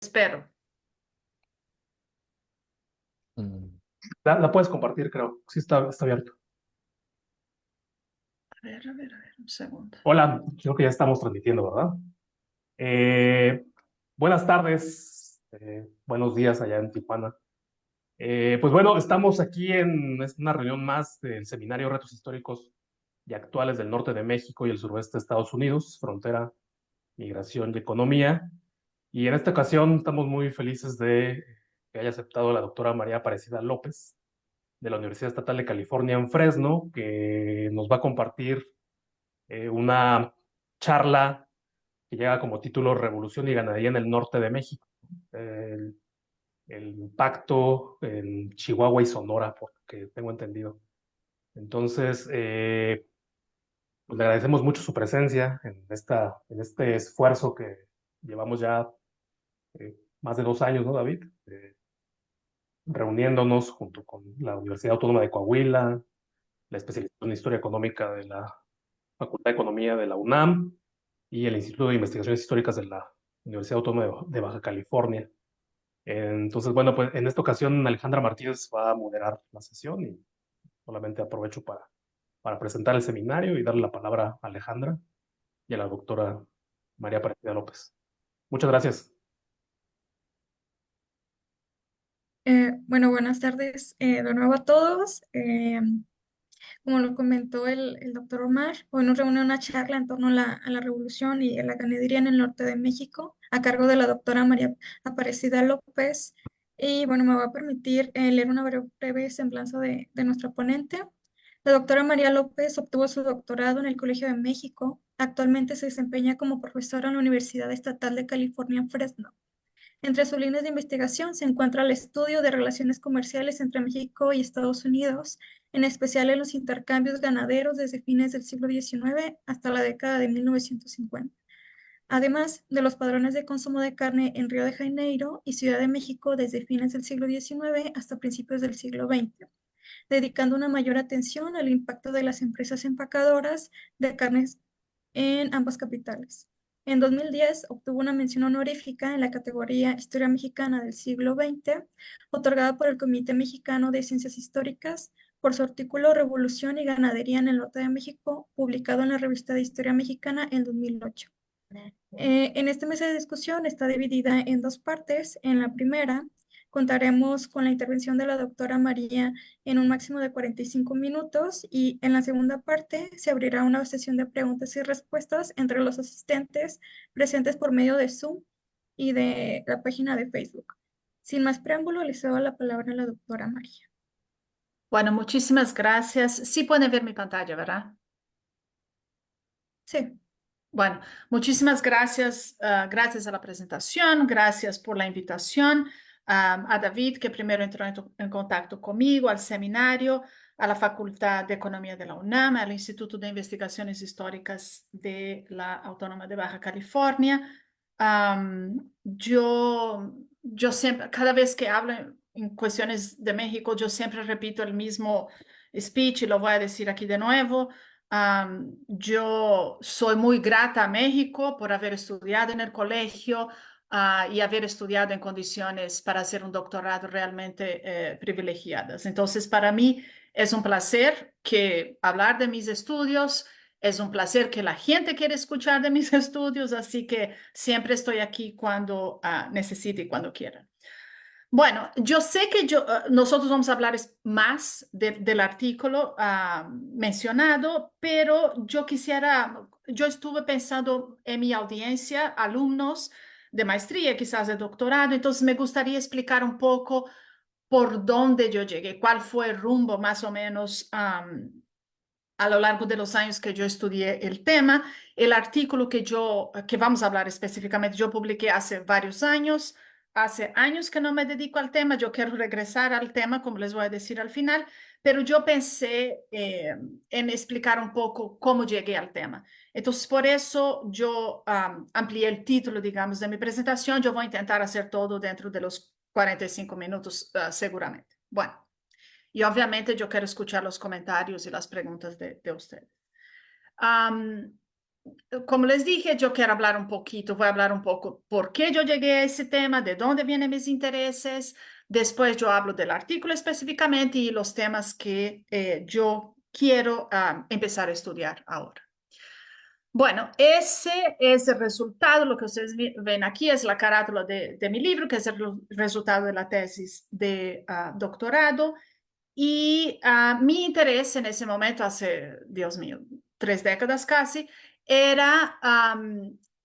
Espero. Mm. La puedes compartir, creo. Sí, está abierto. Un segundo. Hola, creo que ya estamos transmitiendo, ¿verdad? Eh, Buenas tardes, buenos días allá en Tijuana. Pues bueno, estamos aquí en una reunión más del Seminario Retos Históricos y Actuales del Norte de México y el Suroeste de Estados Unidos, Frontera, Migración y Economía. Y en esta ocasión estamos muy felices de que haya aceptado la doctora María Aparecida López de la Universidad Estatal de California en Fresno, que nos va a compartir una charla que lleva como título Revolución y Ganadería en el Norte de México. El, el impacto en Chihuahua y Sonora, porque tengo entendido. Entonces, pues le agradecemos mucho su presencia en este esfuerzo que llevamos ya más de 2 años, ¿no, David? Reuniéndonos junto con la Universidad Autónoma de Coahuila, la especialización en Historia Económica de la Facultad de Economía de la UNAM y el Instituto de Investigaciones Históricas de la Universidad Autónoma de Baja California. Entonces, bueno, pues en esta ocasión Alejandra Martínez va a moderar la sesión y solamente aprovecho para presentar el seminario y darle la palabra a Alejandra y a la doctora María Aparecida López. Muchas gracias. Bueno, buenas tardes de nuevo a todos. Como lo comentó el doctor Omar, hoy nos reúne una charla en torno a la revolución y a la ganadería en el norte de México, a cargo de la doctora María Aparecida López. Y bueno, me va a permitir leer una breve semblanza de nuestra ponente. La doctora María López obtuvo su doctorado en el Colegio de México. Actualmente se desempeña como profesora en la Universidad Estatal de California en Fresno. Entre sus líneas de investigación se encuentra el estudio de relaciones comerciales entre México y Estados Unidos, en especial en los intercambios ganaderos desde fines del siglo XIX hasta la década de 1950. Además de los padrones de consumo de carne en Río de Janeiro y Ciudad de México desde fines del siglo XIX hasta principios del siglo XX, dedicando una mayor atención al impacto de las empresas empacadoras de carnes en ambas capitales. En 2010 obtuvo una mención honorífica en la categoría Historia Mexicana del siglo XX, otorgada por el Comité Mexicano de Ciencias Históricas por su artículo Revolución y Ganadería en el Norte de México, publicado en la revista de Historia Mexicana en 2008. En este mes de discusión está dividida en dos partes. En la primera, contaremos con la intervención de la doctora María en un máximo de 45 minutos y en la segunda parte se abrirá una sesión de preguntas y respuestas entre los asistentes presentes por medio de Zoom y de la página de Facebook. Sin más preámbulo, le cedo la palabra a la doctora María. Bueno, muchísimas gracias. Sí pueden ver mi pantalla, ¿verdad? Sí. Bueno, muchísimas gracias. Gracias a la presentación, gracias por la invitación. A David, que primero entró en contacto conmigo, al seminario, a la Facultad de Economía de la UNAM, al Instituto de Investigaciones Históricas de la Autónoma de Baja California. Yo siempre, cada vez que hablo en cuestiones de México, yo siempre repito el mismo speech y lo voy a decir aquí de nuevo. Yo soy muy grata a México por haber estudiado en el colegio y haber estudiado en condiciones para hacer un doctorado realmente privilegiadas. Entonces, para mí es un placer que hablar de mis estudios, es un placer que la gente quiera escuchar de mis estudios, así que siempre estoy aquí cuando necesite y cuando quiera. Bueno, yo sé que nosotros vamos a hablar más del artículo mencionado, pero yo estuve pensando en mi audiencia, alumnos de maestría, quizás de doctorado, entonces me gustaría explicar un poco por dónde yo llegué, cuál fue el rumbo más o menos a lo largo de los años que yo estudié el tema. El artículo que vamos a hablar específicamente, yo publiqué hace varios años. Hace años que no me dedico al tema, yo quiero regresar al tema, como les voy a decir al final, pero yo pensé en explicar un poco cómo llegué al tema. Entonces, por eso yo amplié el título, digamos, de mi presentación. Yo voy a intentar hacer todo dentro de los 45 minutos, seguramente. Bueno. Y obviamente yo quiero escuchar los comentarios y las preguntas de ustedes. Um, como les dije, yo quiero hablar un poquito, voy a hablar un poco por qué yo llegué a ese tema, de dónde vienen mis intereses. Después yo hablo del artículo específicamente y los temas que yo quiero empezar a estudiar ahora. Bueno, ese es el resultado, lo que ustedes ven aquí es la carátula de mi libro, que es el resultado de la tesis de doctorado. Y mi interés en ese momento, hace, Dios mío, 3 décadas casi, era,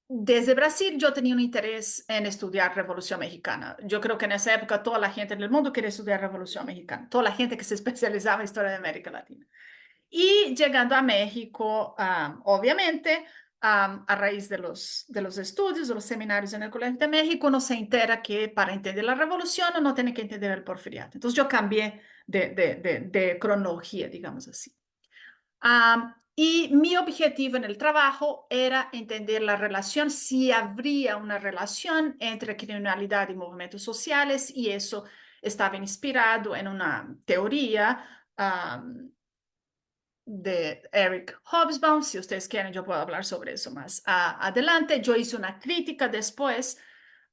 desde Brasil yo tenía un interés en estudiar Revolución Mexicana. Yo creo que en esa época toda la gente en el mundo quería estudiar Revolución Mexicana, toda la gente que se especializaba en historia de América Latina. Y llegando a México, obviamente, a raíz de los estudios, de los seminarios en el Colegio de México, uno se entera que para entender la revolución uno tiene que entender el porfiriato. Entonces yo cambié de cronología, digamos así. Y mi objetivo en el trabajo era entender la relación, si habría una relación entre criminalidad y movimientos sociales, y eso estaba inspirado en una teoría de Eric Hobsbawm. Si ustedes quieren, yo puedo hablar sobre eso más adelante. Yo hice una crítica después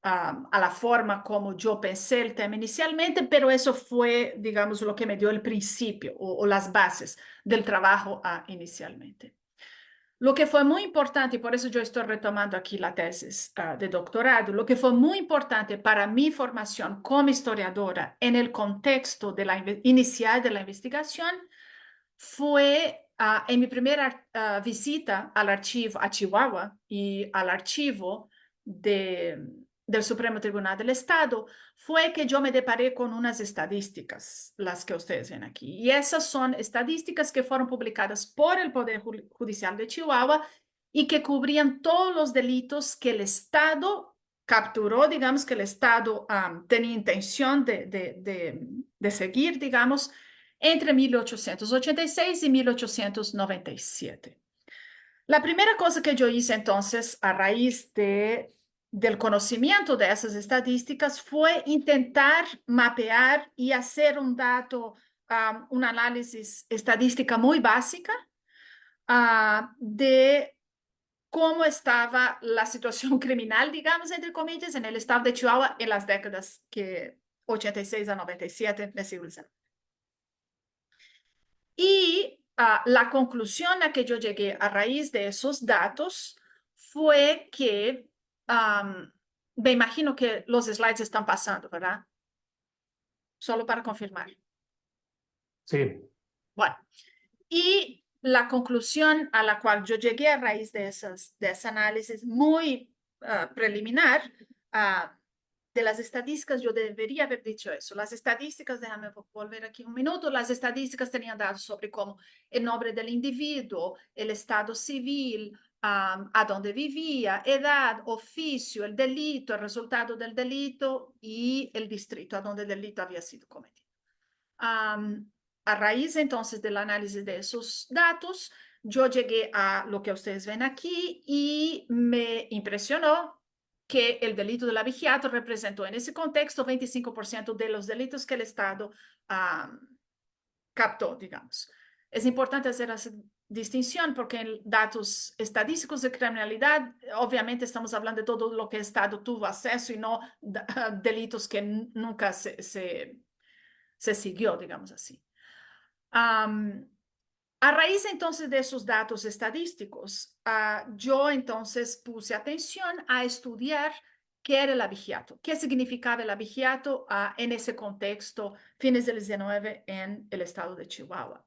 a la forma como yo pensé el tema inicialmente, pero eso fue, digamos, lo que me dio el principio o las bases del trabajo inicialmente. Lo que fue muy importante, y por eso yo estoy retomando aquí la tesis de doctorado, lo que fue muy importante para mi formación como historiadora en el contexto de la inicial de la investigación fue en mi primera visita al archivo, a Chihuahua y al archivo del Supremo Tribunal del Estado, fue que yo me deparé con unas estadísticas, las que ustedes ven aquí. Y esas son estadísticas que fueron publicadas por el Poder Judicial de Chihuahua y que cubrían todos los delitos que el Estado capturó, digamos, que el Estado tenía intención de seguir, digamos, entre 1886 y 1897. La primera cosa que yo hice entonces, a raíz del conocimiento de esas estadísticas, fue intentar mapear y hacer un análisis estadística muy básica de cómo estaba la situación criminal, digamos, entre comillas, en el estado de Chihuahua en las décadas 86 a 97 del siglo XIX. Y la conclusión a que yo llegué a raíz de esos datos fue que, me imagino que los slides están pasando, ¿verdad? Solo para confirmar. Sí, Bueno, y la conclusión a la cual yo llegué a raíz de ese análisis muy preliminar de las estadísticas, yo debería haber dicho eso. Las estadísticas, déjame volver aquí un minuto, las estadísticas tenían datos sobre cómo el nombre del individuo, el estado civil, a dónde vivía, edad, oficio, el delito, el resultado del delito y el distrito a donde el delito había sido cometido. A raíz entonces del análisis de esos datos, yo llegué a lo que ustedes ven aquí y me impresionó que el delito del abigeato representó en ese contexto 25% de los delitos que el Estado captó, digamos. Es importante hacer esa distinción porque en datos estadísticos de criminalidad, obviamente estamos hablando de todo lo que el Estado tuvo acceso y no delitos que nunca se siguió, digamos así. A raíz entonces de esos datos estadísticos, yo entonces puse atención a estudiar qué era el abigeato, qué significaba el abigeato en ese contexto, fines del 19 en el estado de Chihuahua.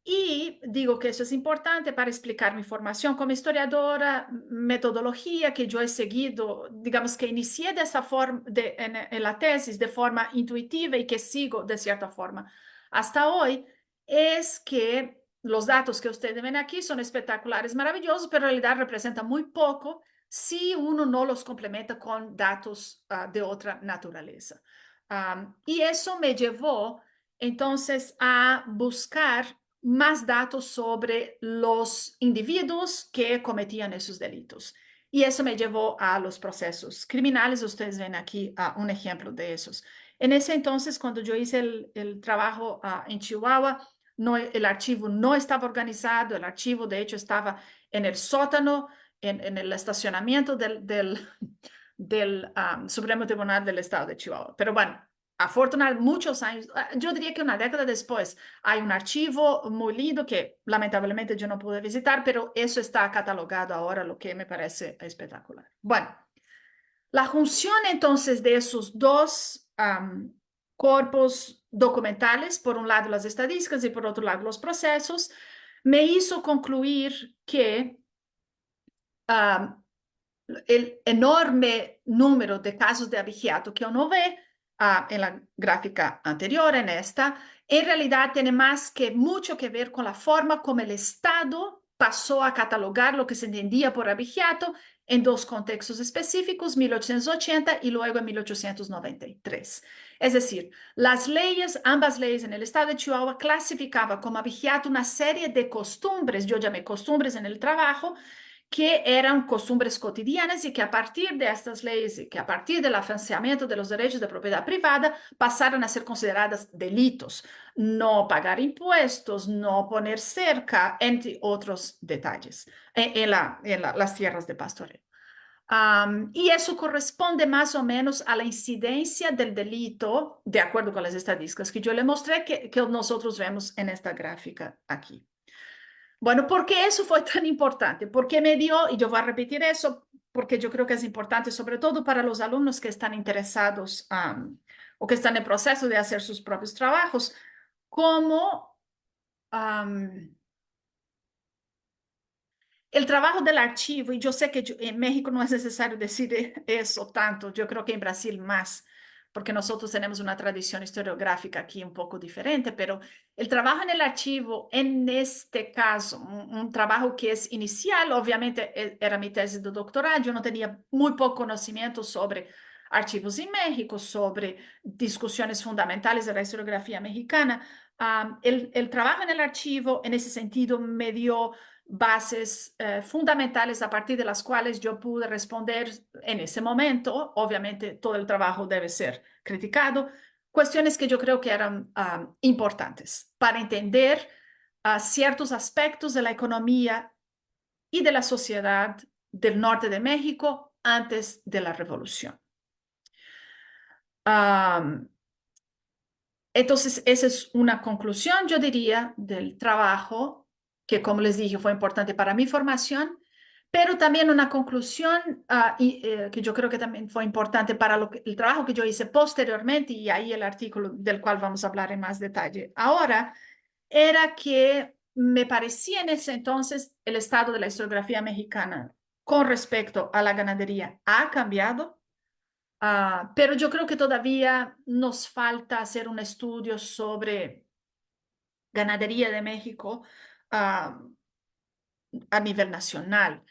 Y digo que eso es importante para explicar mi formación como historiadora, metodología que yo he seguido, digamos que inicié de esa forma en la tesis de forma intuitiva y que sigo de cierta forma hasta hoy, es que los datos que ustedes ven aquí son espectaculares, maravillosos, pero en realidad representan muy poco si uno no los complementa con datos de otra naturaleza. Y eso me llevó entonces a buscar más datos sobre los individuos que cometían esos delitos. Y eso me llevó a los procesos criminales. Ustedes ven aquí un ejemplo de esos. En ese entonces, cuando yo hice el trabajo en Chihuahua, el archivo no estaba organizado, el archivo de hecho estaba en el sótano, en el estacionamiento del Supremo Tribunal del Estado de Chihuahua. Pero bueno, afortunadamente, muchos años, yo diría que una década después, hay un archivo muy lindo que lamentablemente yo no pude visitar, pero eso está catalogado ahora, lo que me parece espectacular. Bueno, la junción entonces de esos dos corpos documentales, por un lado las estadísticas y por otro lado los procesos, me hizo concluir que el enorme número de casos de abigeato que uno ve en la gráfica anterior, en esta, en realidad tiene mucho que ver con la forma como el Estado pasó a catalogar lo que se entendía por abigeato en dos contextos específicos, 1880 y luego en 1893. Es decir, ambas leyes en el estado de Chihuahua clasificaban como abigeato una serie de costumbres, yo llamé costumbres en el trabajo, que eran costumbres cotidianas y que a partir de estas leyes y que a partir del afianzamiento de los derechos de propiedad privada pasaron a ser consideradas delitos. No pagar impuestos, no poner cerca, entre otros detalles, las tierras de pastoreo. Y eso corresponde más o menos a la incidencia del delito, de acuerdo con las estadísticas que yo le mostré, que nosotros vemos en esta gráfica aquí. Bueno, ¿por qué eso fue tan importante? Porque me dio, y yo voy a repetir eso, porque yo creo que es importante, sobre todo para los alumnos que están interesados o que están en proceso de hacer sus propios trabajos, cómo el trabajo del archivo, y yo sé que en México no es necesario decir eso tanto, yo creo que en Brasil más, porque nosotros tenemos una tradición historiográfica aquí un poco diferente, pero el trabajo en el archivo, en este caso, un trabajo que es inicial, obviamente era mi tesis de doctorado, yo no tenía muy poco conocimiento sobre archivos en México, sobre discusiones fundamentales de la historiografía mexicana. El trabajo en el archivo, en ese sentido, me dio bases fundamentales a partir de las cuales yo pude responder en ese momento. Obviamente todo el trabajo debe ser criticado. Cuestiones que yo creo que eran importantes para entender ciertos aspectos de la economía y de la sociedad del norte de México antes de la revolución. Entonces, esa es una conclusión, yo diría, del trabajo que, como les dije, fue importante para mi formación, pero también una conclusión que yo creo que también fue importante para el trabajo que yo hice posteriormente, y ahí el artículo del cual vamos a hablar en más detalle ahora, era que me parecía en ese entonces el estado de la historiografía mexicana con respecto a la ganadería ha cambiado. Pero yo creo que todavía nos falta hacer un estudio sobre ganadería de México a nivel nacional.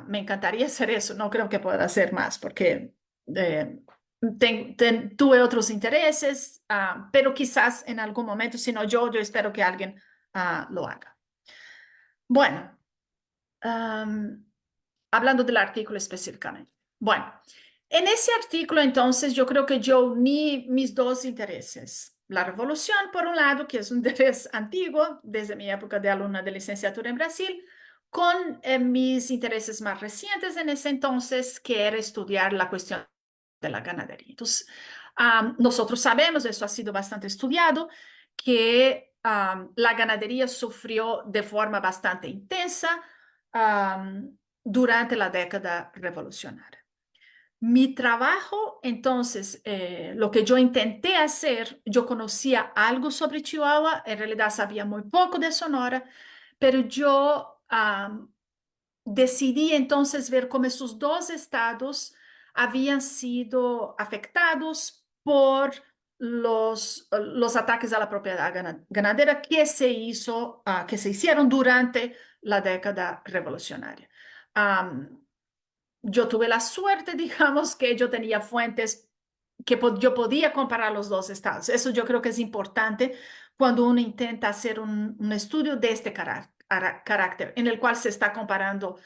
Me encantaría hacer eso, no creo que pueda hacer más porque tuve otros intereses, pero quizás en algún momento, si no yo espero que alguien lo haga. Bueno, hablando del artículo específicamente. Bueno, en ese artículo, entonces, yo creo que yo uní mis dos intereses. La revolución, por un lado, que es un interés antiguo, desde mi época de alumna de licenciatura en Brasil, con mis intereses más recientes en ese entonces, que era estudiar la cuestión de la ganadería. Entonces, nosotros sabemos, eso ha sido bastante estudiado, que la ganadería sufrió de forma bastante intensa durante la década revolucionaria. Mi trabajo, entonces, lo que yo intenté hacer, yo conocía algo sobre Chihuahua, en realidad sabía muy poco de Sonora, pero yo decidí entonces ver cómo esos dos estados habían sido afectados por los ataques a la propiedad ganadera que se hicieron durante la década revolucionaria. Yo tuve la suerte, digamos, que yo tenía fuentes que yo podía comparar los dos estados. Eso yo creo que es importante cuando uno intenta hacer un estudio de este carácter, en el cual se está comparando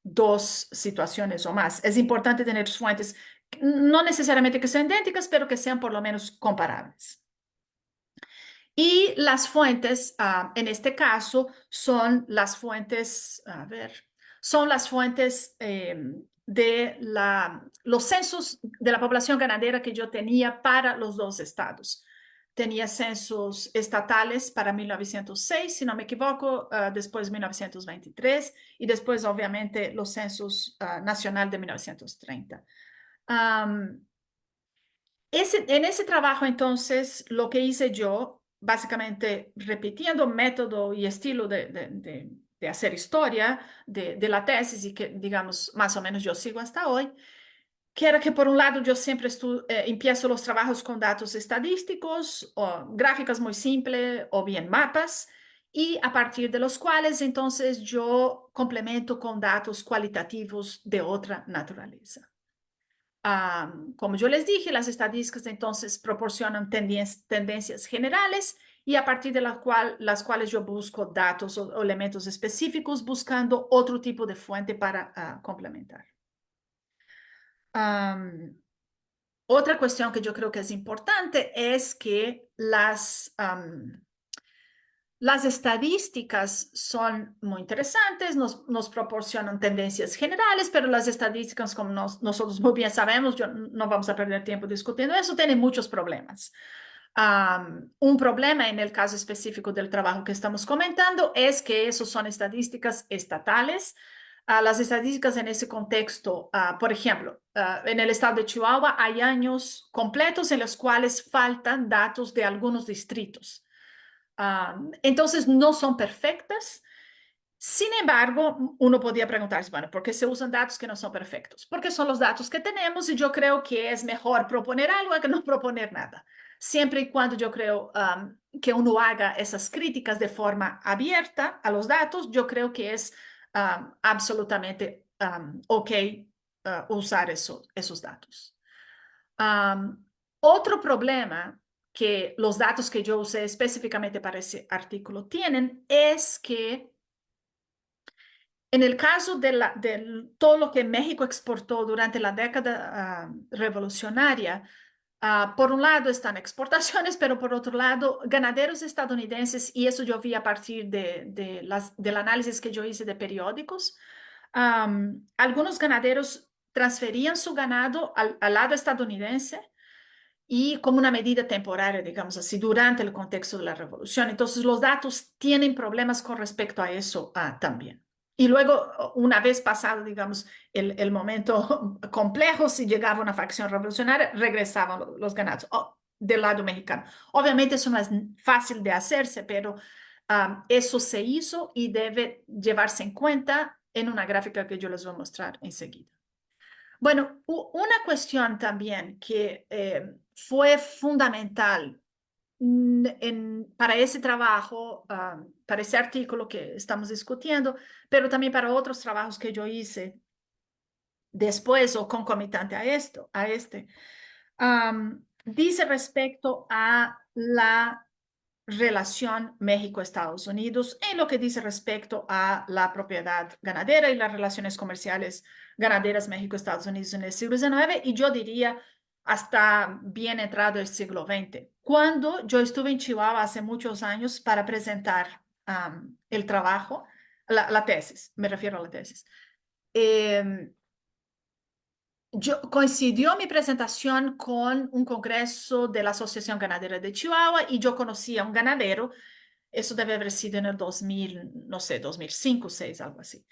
dos situaciones o más. Es importante tener fuentes, no necesariamente que sean idénticas, pero que sean por lo menos comparables. Y las fuentes, en este caso, son las fuentes, son las fuentes de los censos de la población ganadera que yo tenía para los dos estados. Tenía censos estatales para 1906, si no me equivoco, después 1923 y después, obviamente, los censos nacional de 1930. En ese trabajo, entonces, lo que hice yo, básicamente repitiendo método y estilo de hacer historia de la tesis y que, digamos, más o menos yo sigo hasta hoy, que era que, por un lado, yo siempre empiezo los trabajos con datos estadísticos o gráficas muy simples o bien mapas, y a partir de los cuales, entonces, yo complemento con datos cualitativos de otra naturaleza. Como yo les dije, las estadísticas entonces proporcionan tendencias generales y a partir de las cuales yo busco datos o elementos específicos buscando otro tipo de fuente para complementar. Otra cuestión que yo creo que es importante es que las estadísticas son muy interesantes, nos proporcionan tendencias generales, pero las estadísticas, como nosotros muy bien sabemos, no vamos a perder tiempo discutiendo eso, tienen muchos problemas. Un problema en el caso específico del trabajo que estamos comentando es que esos son estadísticas estatales. Las estadísticas en ese contexto, por ejemplo, en el estado de Chihuahua hay años completos en los cuales faltan datos de algunos distritos. Entonces, no son perfectas. Sin embargo, uno podría preguntarse, bueno, ¿por qué se usan datos que no son perfectos? Porque son los datos que tenemos y yo creo que es mejor proponer algo que no proponer nada. Siempre y cuando yo creo que uno haga esas críticas de forma abierta a los datos, yo creo que es absolutamente ok usar esos datos. Otro problema que los datos que yo usé específicamente para ese artículo tienen es que en el caso de todo lo que México exportó durante la década revolucionaria, por un lado están exportaciones, pero por otro lado ganaderos estadounidenses, y eso yo vi a partir del análisis que yo hice de periódicos. Algunos ganaderos transferían su ganado al lado estadounidense y como una medida temporaria, digamos así, durante el contexto de la revolución. Entonces, los datos tienen problemas con respecto a eso también. Y luego, una vez pasado, digamos, el momento complejo, si llegaba una facción revolucionaria, regresaban los ganados del lado mexicano. Obviamente eso no es fácil de hacerse, pero eso se hizo y debe llevarse en cuenta en una gráfica que yo les voy a mostrar enseguida. Bueno, una cuestión también que fue fundamental para ese trabajo, para ese artículo que estamos discutiendo, pero también para otros trabajos que yo hice después o concomitante a este, dice respecto a la relación México-Estados Unidos en lo que dice respecto a la propiedad ganadera y las relaciones comerciales ganaderas México-Estados Unidos en el siglo XIX y yo diría hasta bien entrado el siglo XX. Cuando yo estuve en Chihuahua hace muchos años para presentar el trabajo, la tesis, me refiero a la tesis. Coincidió mi presentación con un congreso de la Asociación Ganadera de Chihuahua y yo conocí a un ganadero, eso debe haber sido en el 2000, no sé, 2005, 2006, algo así.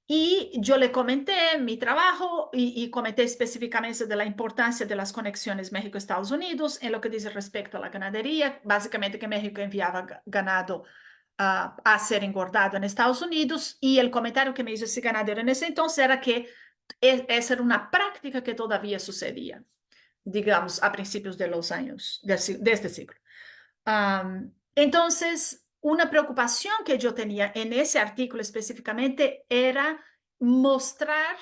Y yo le comenté mi trabajo y comenté específicamente de la importancia de las conexiones México-Estados Unidos en lo que dice respecto a la ganadería, básicamente que México enviaba ganado a ser engordado en Estados Unidos y el comentario que me hizo ese ganadero en ese entonces era que esa era una práctica que todavía sucedía, digamos, a principios de los años de este siglo. Entonces, una preocupación que yo tenía en ese artículo específicamente era mostrar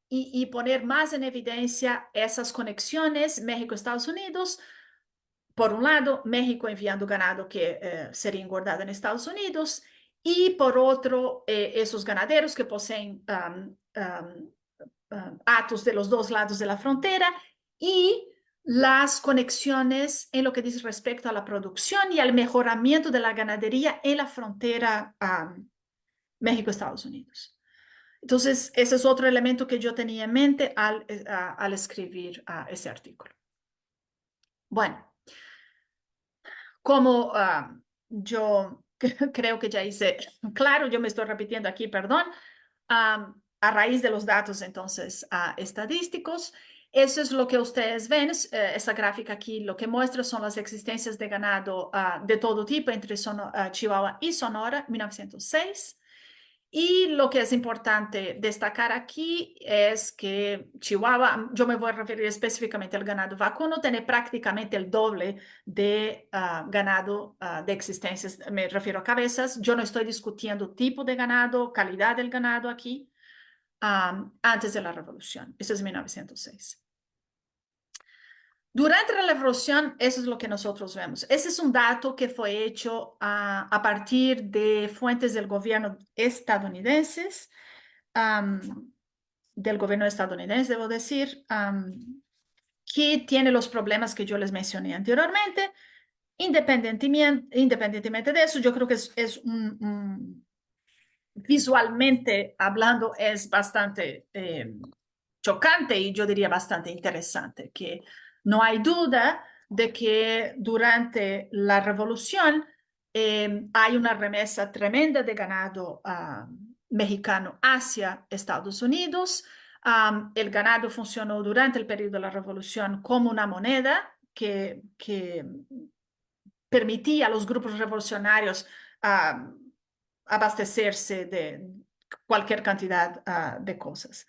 y poner más en evidencia esas conexiones México-Estados Unidos. Por un lado, México enviando ganado que sería engordado en Estados Unidos y por otro, esos ganaderos que poseen atos de los dos lados de la frontera y las conexiones en lo que dice respecto a la producción y al mejoramiento de la ganadería en la frontera México-Estados Unidos. Entonces, ese es otro elemento que yo tenía en mente al escribir ese artículo. Bueno, como yo creo que ya hice claro, yo me estoy repitiendo aquí, perdón, a raíz de los datos entonces estadísticos, eso es lo que ustedes ven, esa gráfica aquí lo que muestra son las existencias de ganado de todo tipo entre Chihuahua y Sonora, 1906. Y lo que es importante destacar aquí es que Chihuahua, yo me voy a referir específicamente al ganado vacuno, tiene prácticamente el doble de ganado de existencias, me refiero a cabezas. Yo no estoy discutiendo tipo de ganado, calidad del ganado aquí, antes de la revolución. Eso es 1906. Durante la revolución, eso es lo que nosotros vemos. Ese es un dato que fue hecho a partir de fuentes del gobierno estadounidenses, debo decir, que tiene los problemas que yo les mencioné anteriormente. Independientemente de eso, yo creo que es visualmente hablando, es bastante chocante y yo diría bastante interesante, que no hay duda de que durante la revolución hay una remesa tremenda de ganado mexicano hacia Estados Unidos. El ganado funcionó durante el periodo de la revolución como una moneda que permitía a los grupos revolucionarios abastecerse de cualquier cantidad de cosas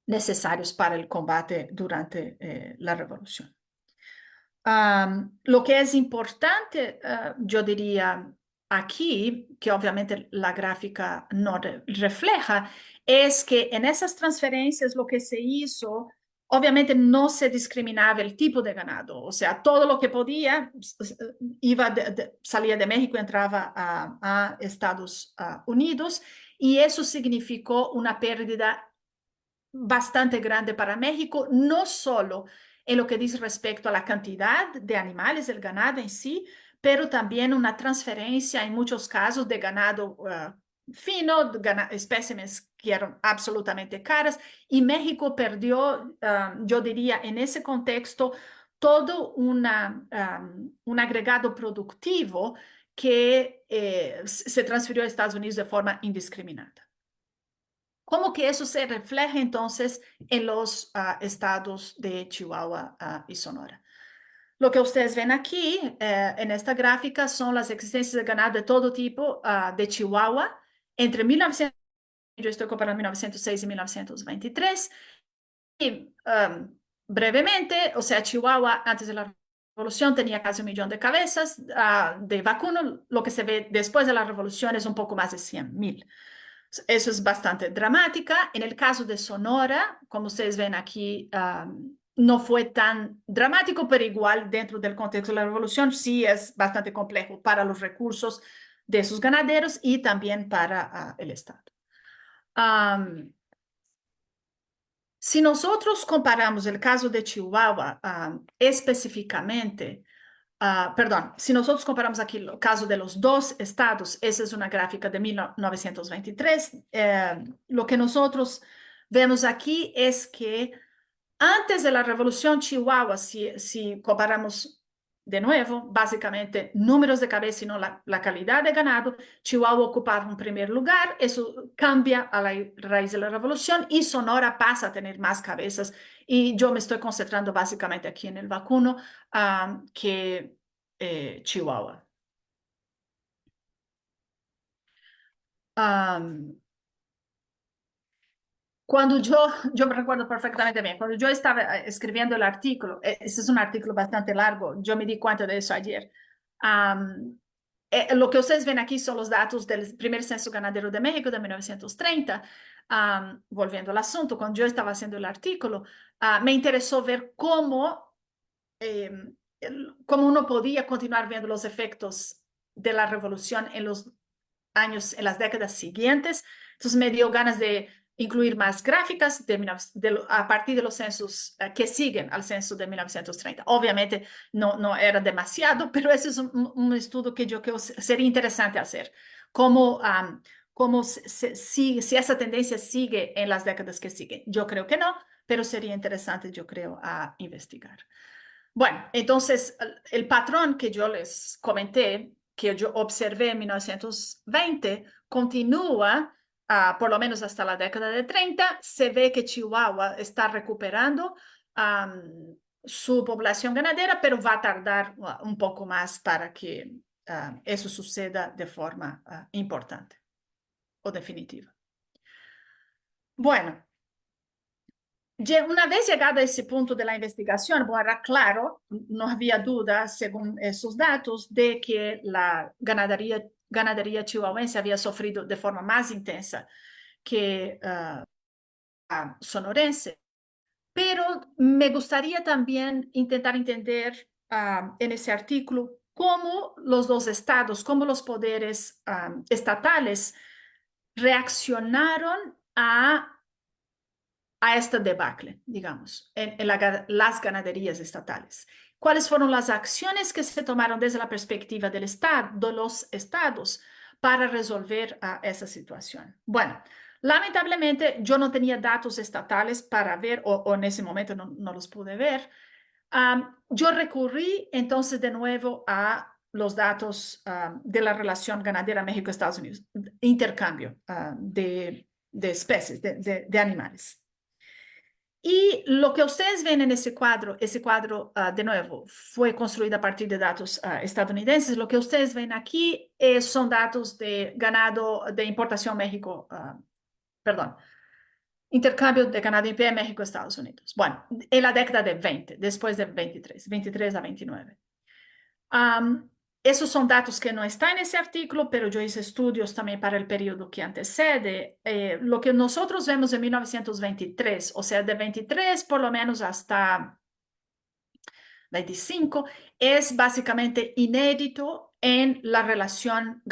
necesarios para el combate durante la revolución. Lo que es importante, yo diría aquí, que obviamente la gráfica no refleja, es que en esas transferencias lo que se hizo, obviamente no se discriminaba el tipo de ganado, o sea, todo lo que podía salía de México y entraba a Estados Unidos, y eso significó una pérdida bastante grande para México, no solo en lo que dice respecto a la cantidad de animales del ganado en sí, pero también una transferencia en muchos casos de ganado fino, espécimes que eran absolutamente caras, y México perdió, yo diría, en ese contexto, todo un agregado productivo que se transfirió a Estados Unidos de forma indiscriminada. ¿Cómo que eso se refleja entonces en los estados de Chihuahua y Sonora? Lo que ustedes ven aquí en esta gráfica son las existencias de ganado de todo tipo de Chihuahua entre 1900, yo estoy comparando 1906 y 1923. Y brevemente, o sea, Chihuahua antes de la revolución tenía casi 1 millón de cabezas de vacuno. Lo que se ve después de la revolución es un poco más de 100,000. Eso es bastante dramática. En el caso de Sonora, como ustedes ven aquí, no fue tan dramático, pero igual dentro del contexto de la revolución sí es bastante complejo para los recursos de sus ganaderos y también para el Estado. Si nosotros comparamos el caso de Chihuahua específicamente, perdón, si nosotros comparamos aquí el caso de los dos estados, esa es una gráfica de 1923, lo que nosotros vemos aquí es que antes de la revolución Chihuahua, si comparamos de nuevo, básicamente números de cabeza y no la calidad de ganado, Chihuahua ocupaba un primer lugar, eso cambia a la raíz de la revolución y Sonora pasa a tener más cabezas, y yo me estoy concentrando básicamente aquí en el vacuno que Chihuahua. Cuando yo me recuerdo perfectamente bien, cuando yo estaba escribiendo el artículo, ese es un artículo bastante largo, yo me di cuenta de eso ayer. Lo que ustedes ven aquí son los datos del primer censo ganadero de México de 1930. Volviendo al asunto, cuando yo estaba haciendo el artículo, me interesó ver cómo uno podía continuar viendo los efectos de la revolución en los años, en las décadas siguientes. Entonces me dio ganas de incluir más gráficas a partir de los censos que siguen al censo de 1930. Obviamente no era demasiado, pero ese es un estudio que yo creo que sería interesante hacer. Cómo si esa tendencia sigue en las décadas que siguen. Yo creo que no, pero sería interesante, yo creo, a investigar. Bueno, entonces el patrón que yo les comenté, que yo observé en 1920, continúa por lo menos hasta la década de 30. Se ve que Chihuahua está recuperando su población ganadera, pero va a tardar un poco más para que eso suceda de forma importante o definitiva. Bueno, una vez llegado a ese punto de la investigación, bueno, era claro, no había duda, según esos datos, de que la ganadería chihuahuense había sufrido de forma más intensa que sonorense. Pero me gustaría también intentar entender en ese artículo cómo los dos estados, cómo los poderes estatales reaccionaron a esta debacle, digamos, en las ganaderías estatales. ¿Cuáles fueron las acciones que se tomaron desde la perspectiva del Estado, de los estados, para resolver esa situación? Bueno, lamentablemente yo no tenía datos estatales para ver, o en ese momento no los pude ver. Yo recurrí entonces de nuevo a los datos de la relación ganadera México-Estados Unidos, intercambio de especies, de animales. Y lo que ustedes ven en ese cuadro de nuevo, fue construido a partir de datos estadounidenses. Lo que ustedes ven aquí son datos de ganado de importación México, perdón, intercambio de ganado IP México-Estados Unidos. Bueno, en la década de 20, después de 23 a 29. Esos son datos que no están en ese artículo, pero yo hice estudios también para el periodo que antecede. Lo que nosotros vemos en 1923, o sea, de 23 por lo menos hasta 25, es básicamente inédito en la relación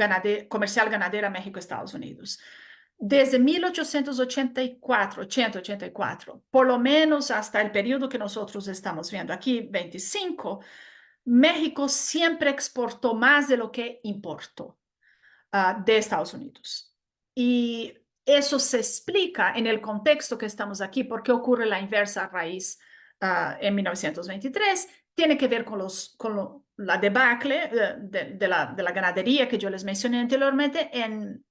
comercial ganadera México-Estados Unidos. Desde 1884, 84, por lo menos hasta el periodo que nosotros estamos viendo aquí, 25, México siempre exportó más de lo que importó de Estados Unidos. Y eso se explica en el contexto que estamos aquí, porque ocurre la inversa raíz en 1923. Tiene que ver con la debacle de la ganadería que yo les mencioné anteriormente en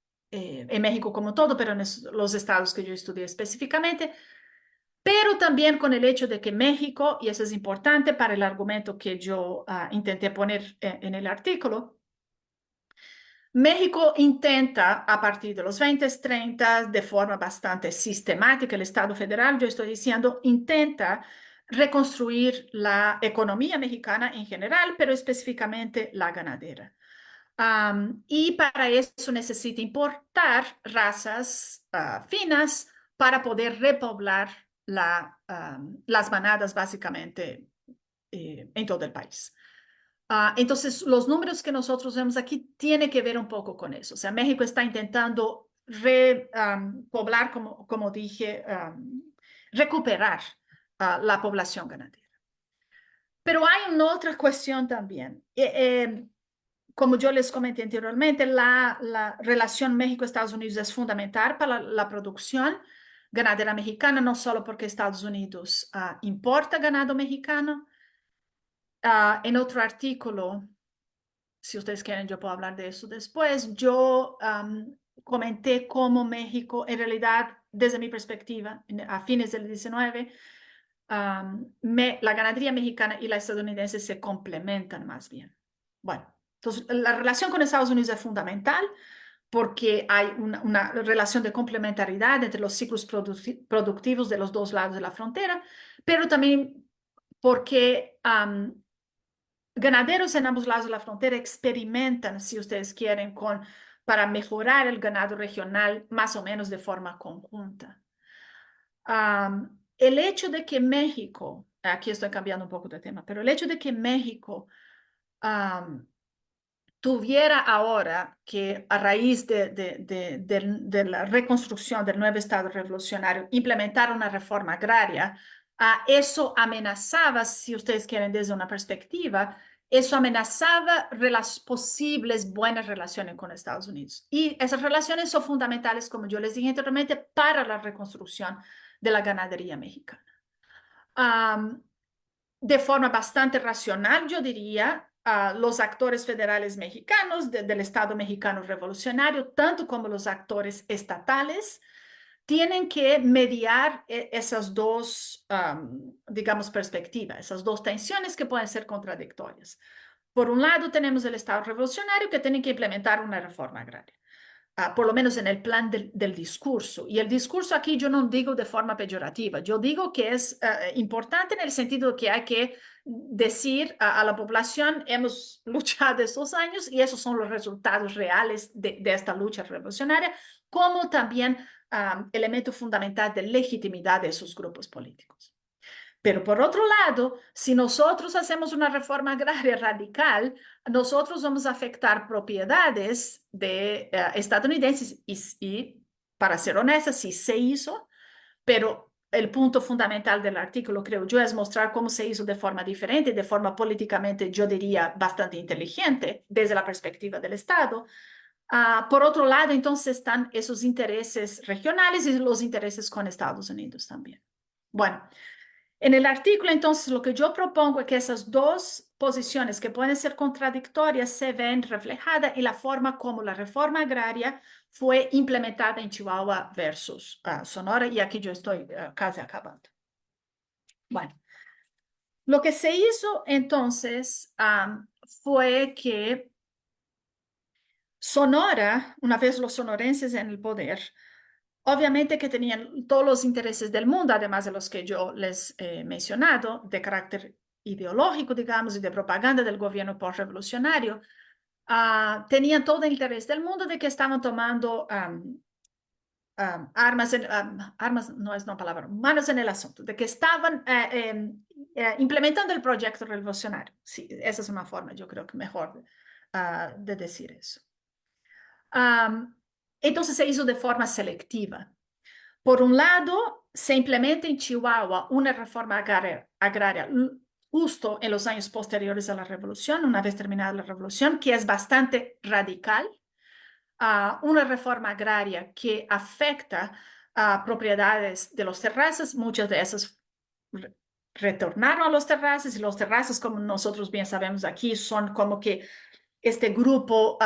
México como todo, pero en los estados que yo estudié específicamente, pero también con el hecho de que México, y eso es importante para el argumento que yo intenté poner en el artículo, México intenta a partir de los 20, 30, de forma bastante sistemática, el Estado federal, yo estoy diciendo, intenta reconstruir la economía mexicana en general, pero específicamente la ganadera. Y para eso necesita importar razas finas para poder repoblar las manadas básicamente en todo el país. Entonces, los números que nosotros vemos aquí tienen que ver un poco con eso. O sea, México está intentando repoblar, como dije, recuperar la población ganadera. Pero hay una otra cuestión también. Como yo les comenté anteriormente, la relación México-Estados Unidos es fundamental para la producción ganadera mexicana, no solo porque Estados Unidos importa ganado mexicano. En otro artículo, si ustedes quieren, yo puedo hablar de eso después. Yo comenté cómo México, en realidad, desde mi perspectiva, a fines del 19, la ganadería mexicana y la estadounidense se complementan más bien. Bueno, entonces la relación con Estados Unidos es fundamental porque hay una relación de complementariedad entre los ciclos productivos de los dos lados de la frontera, pero también porque ganaderos en ambos lados de la frontera experimentan, si ustedes quieren, para mejorar el ganado regional más o menos de forma conjunta. El hecho de que México, aquí estoy cambiando un poco de tema, pero el hecho de que México tuviera ahora que, a raíz de la reconstrucción del nuevo Estado revolucionario, implementar una reforma agraria, eso amenazaba, si ustedes quieren desde una perspectiva, eso amenazaba las posibles buenas relaciones con Estados Unidos. Y esas relaciones son fundamentales, como yo les dije anteriormente, para la reconstrucción de la ganadería mexicana. De forma bastante racional, yo diría, los actores federales mexicanos del Estado mexicano revolucionario, tanto como los actores estatales, tienen que mediar esas dos, digamos, perspectivas, esas dos tensiones que pueden ser contradictorias. Por un lado, tenemos el Estado revolucionario que tiene que implementar una reforma agraria. Por lo menos en el plan del discurso. Y el discurso aquí yo no digo de forma peyorativa, yo digo que es importante en el sentido que hay que decir a la población, hemos luchado estos años y esos son los resultados reales de esta lucha revolucionaria, como también elemento fundamental de legitimidad de esos grupos políticos. Pero por otro lado, si nosotros hacemos una reforma agraria radical, nosotros vamos a afectar propiedades de estadounidenses y, para ser honesta, sí se hizo, pero el punto fundamental del artículo, creo yo, es mostrar cómo se hizo de forma diferente, de forma políticamente, yo diría, bastante inteligente desde la perspectiva del Estado. Por otro lado, entonces están esos intereses regionales y los intereses con Estados Unidos también. Bueno, en el artículo, entonces, lo que yo propongo es que esas dos posiciones que pueden ser contradictorias se ven reflejadas en la forma como la reforma agraria fue implementada en Chihuahua versus Sonora, y aquí yo estoy casi acabando. Bueno, lo que se hizo entonces fue que Sonora, una vez los sonorenses en el poder, obviamente que tenían todos los intereses del mundo, además de los que yo les he mencionado, de carácter ideológico, digamos, y de propaganda del gobierno postrevolucionario, tenían todo el interés del mundo de que estaban tomando armas, no es una palabra, manos en el asunto, de que estaban implementando el proyecto revolucionario. Sí, esa es una forma, yo creo que mejor de decir eso. Entonces se hizo de forma selectiva. Por un lado, se implementa en Chihuahua una reforma agraria justo en los años posteriores a la revolución, una vez terminada la revolución, que es bastante radical, una reforma agraria que afecta a propiedades de los terrazas, muchas de esas retornaron a los terrazas, y los terrazas, como nosotros bien sabemos aquí, son como que este grupo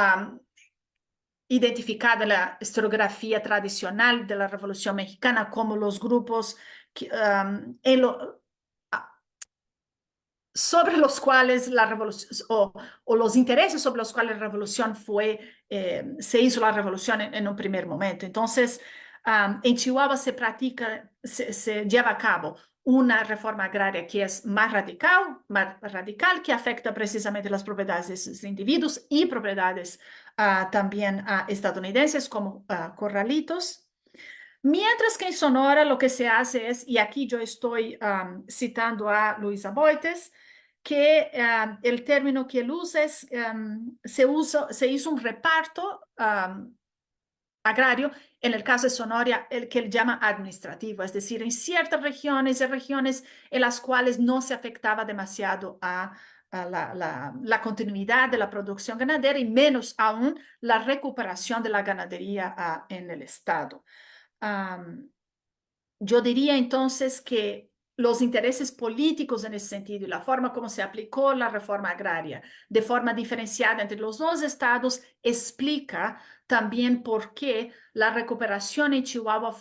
identificada en la historiografía tradicional de la Revolución Mexicana como los grupos que, sobre los cuales la revolución o los intereses sobre los cuales la revolución se hizo la revolución en un primer momento. Entonces, en Chihuahua se lleva a cabo una reforma agraria que es más radical, que afecta precisamente las propiedades de esos individuos y propiedades también estadounidenses como corralitos. Mientras que en Sonora lo que se hace es, y aquí yo estoy citando a Luisa Boites, que el término que él usa es, se hizo un reparto agrario, en el caso de Sonora, el que él llama administrativo, es decir, en ciertas regiones en las cuales no se afectaba demasiado a la continuidad de la producción ganadera y menos aún la recuperación de la ganadería en el estado. Yo diría entonces que los intereses políticos en ese sentido y la forma como se aplicó la reforma agraria de forma diferenciada entre los dos estados explica también por qué la recuperación en Chihuahua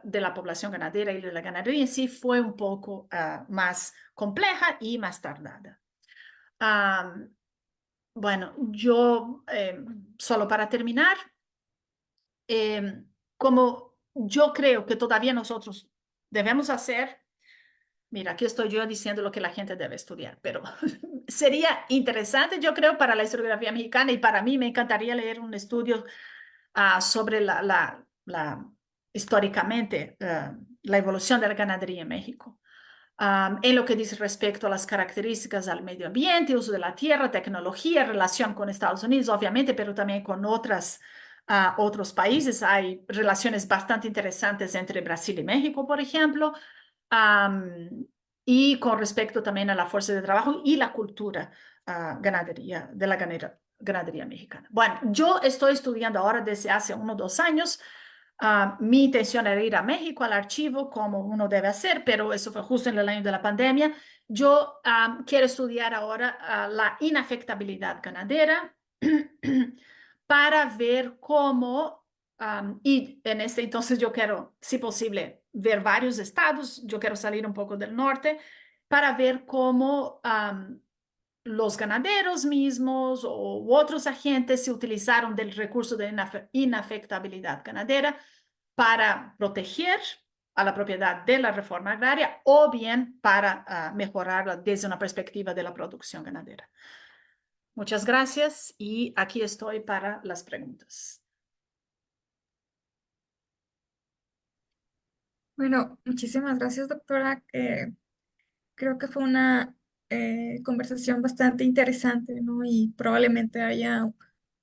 de la población ganadera y de la ganadería en sí fue un poco más compleja y más tardada. Bueno, yo solo para terminar, como yo creo que todavía nosotros debemos hacer, mira, aquí estoy yo diciendo lo que la gente debe estudiar, pero sería interesante, yo creo, para la historiografía mexicana y para mí me encantaría leer un estudio sobre históricamente la evolución de la ganadería en México. en lo que dice respecto a las características del medio ambiente, uso de la tierra, tecnología, relación con Estados Unidos, obviamente, pero también con otros países. Hay relaciones bastante interesantes entre Brasil y México, por ejemplo, y con respecto también a la fuerza de trabajo y la cultura ganadería, de la ganadería mexicana. Bueno, yo estoy estudiando ahora desde hace 2 años. Mi intención era ir a México al archivo, como uno debe hacer, pero eso fue justo en el año de la pandemia. Yo quiero estudiar ahora la inafectabilidad ganadera para ver cómo, y en este entonces yo quiero, si posible, ver varios estados, yo quiero salir un poco del norte, para ver cómo los ganaderos mismos u otros agentes se utilizaron del recurso de inafectabilidad ganadera para proteger a la propiedad de la reforma agraria o bien para mejorarla desde una perspectiva de la producción ganadera. Muchas gracias y aquí estoy para las preguntas. Bueno, muchísimas gracias, doctora. Creo que fue una conversación bastante interesante, ¿no? Y probablemente haya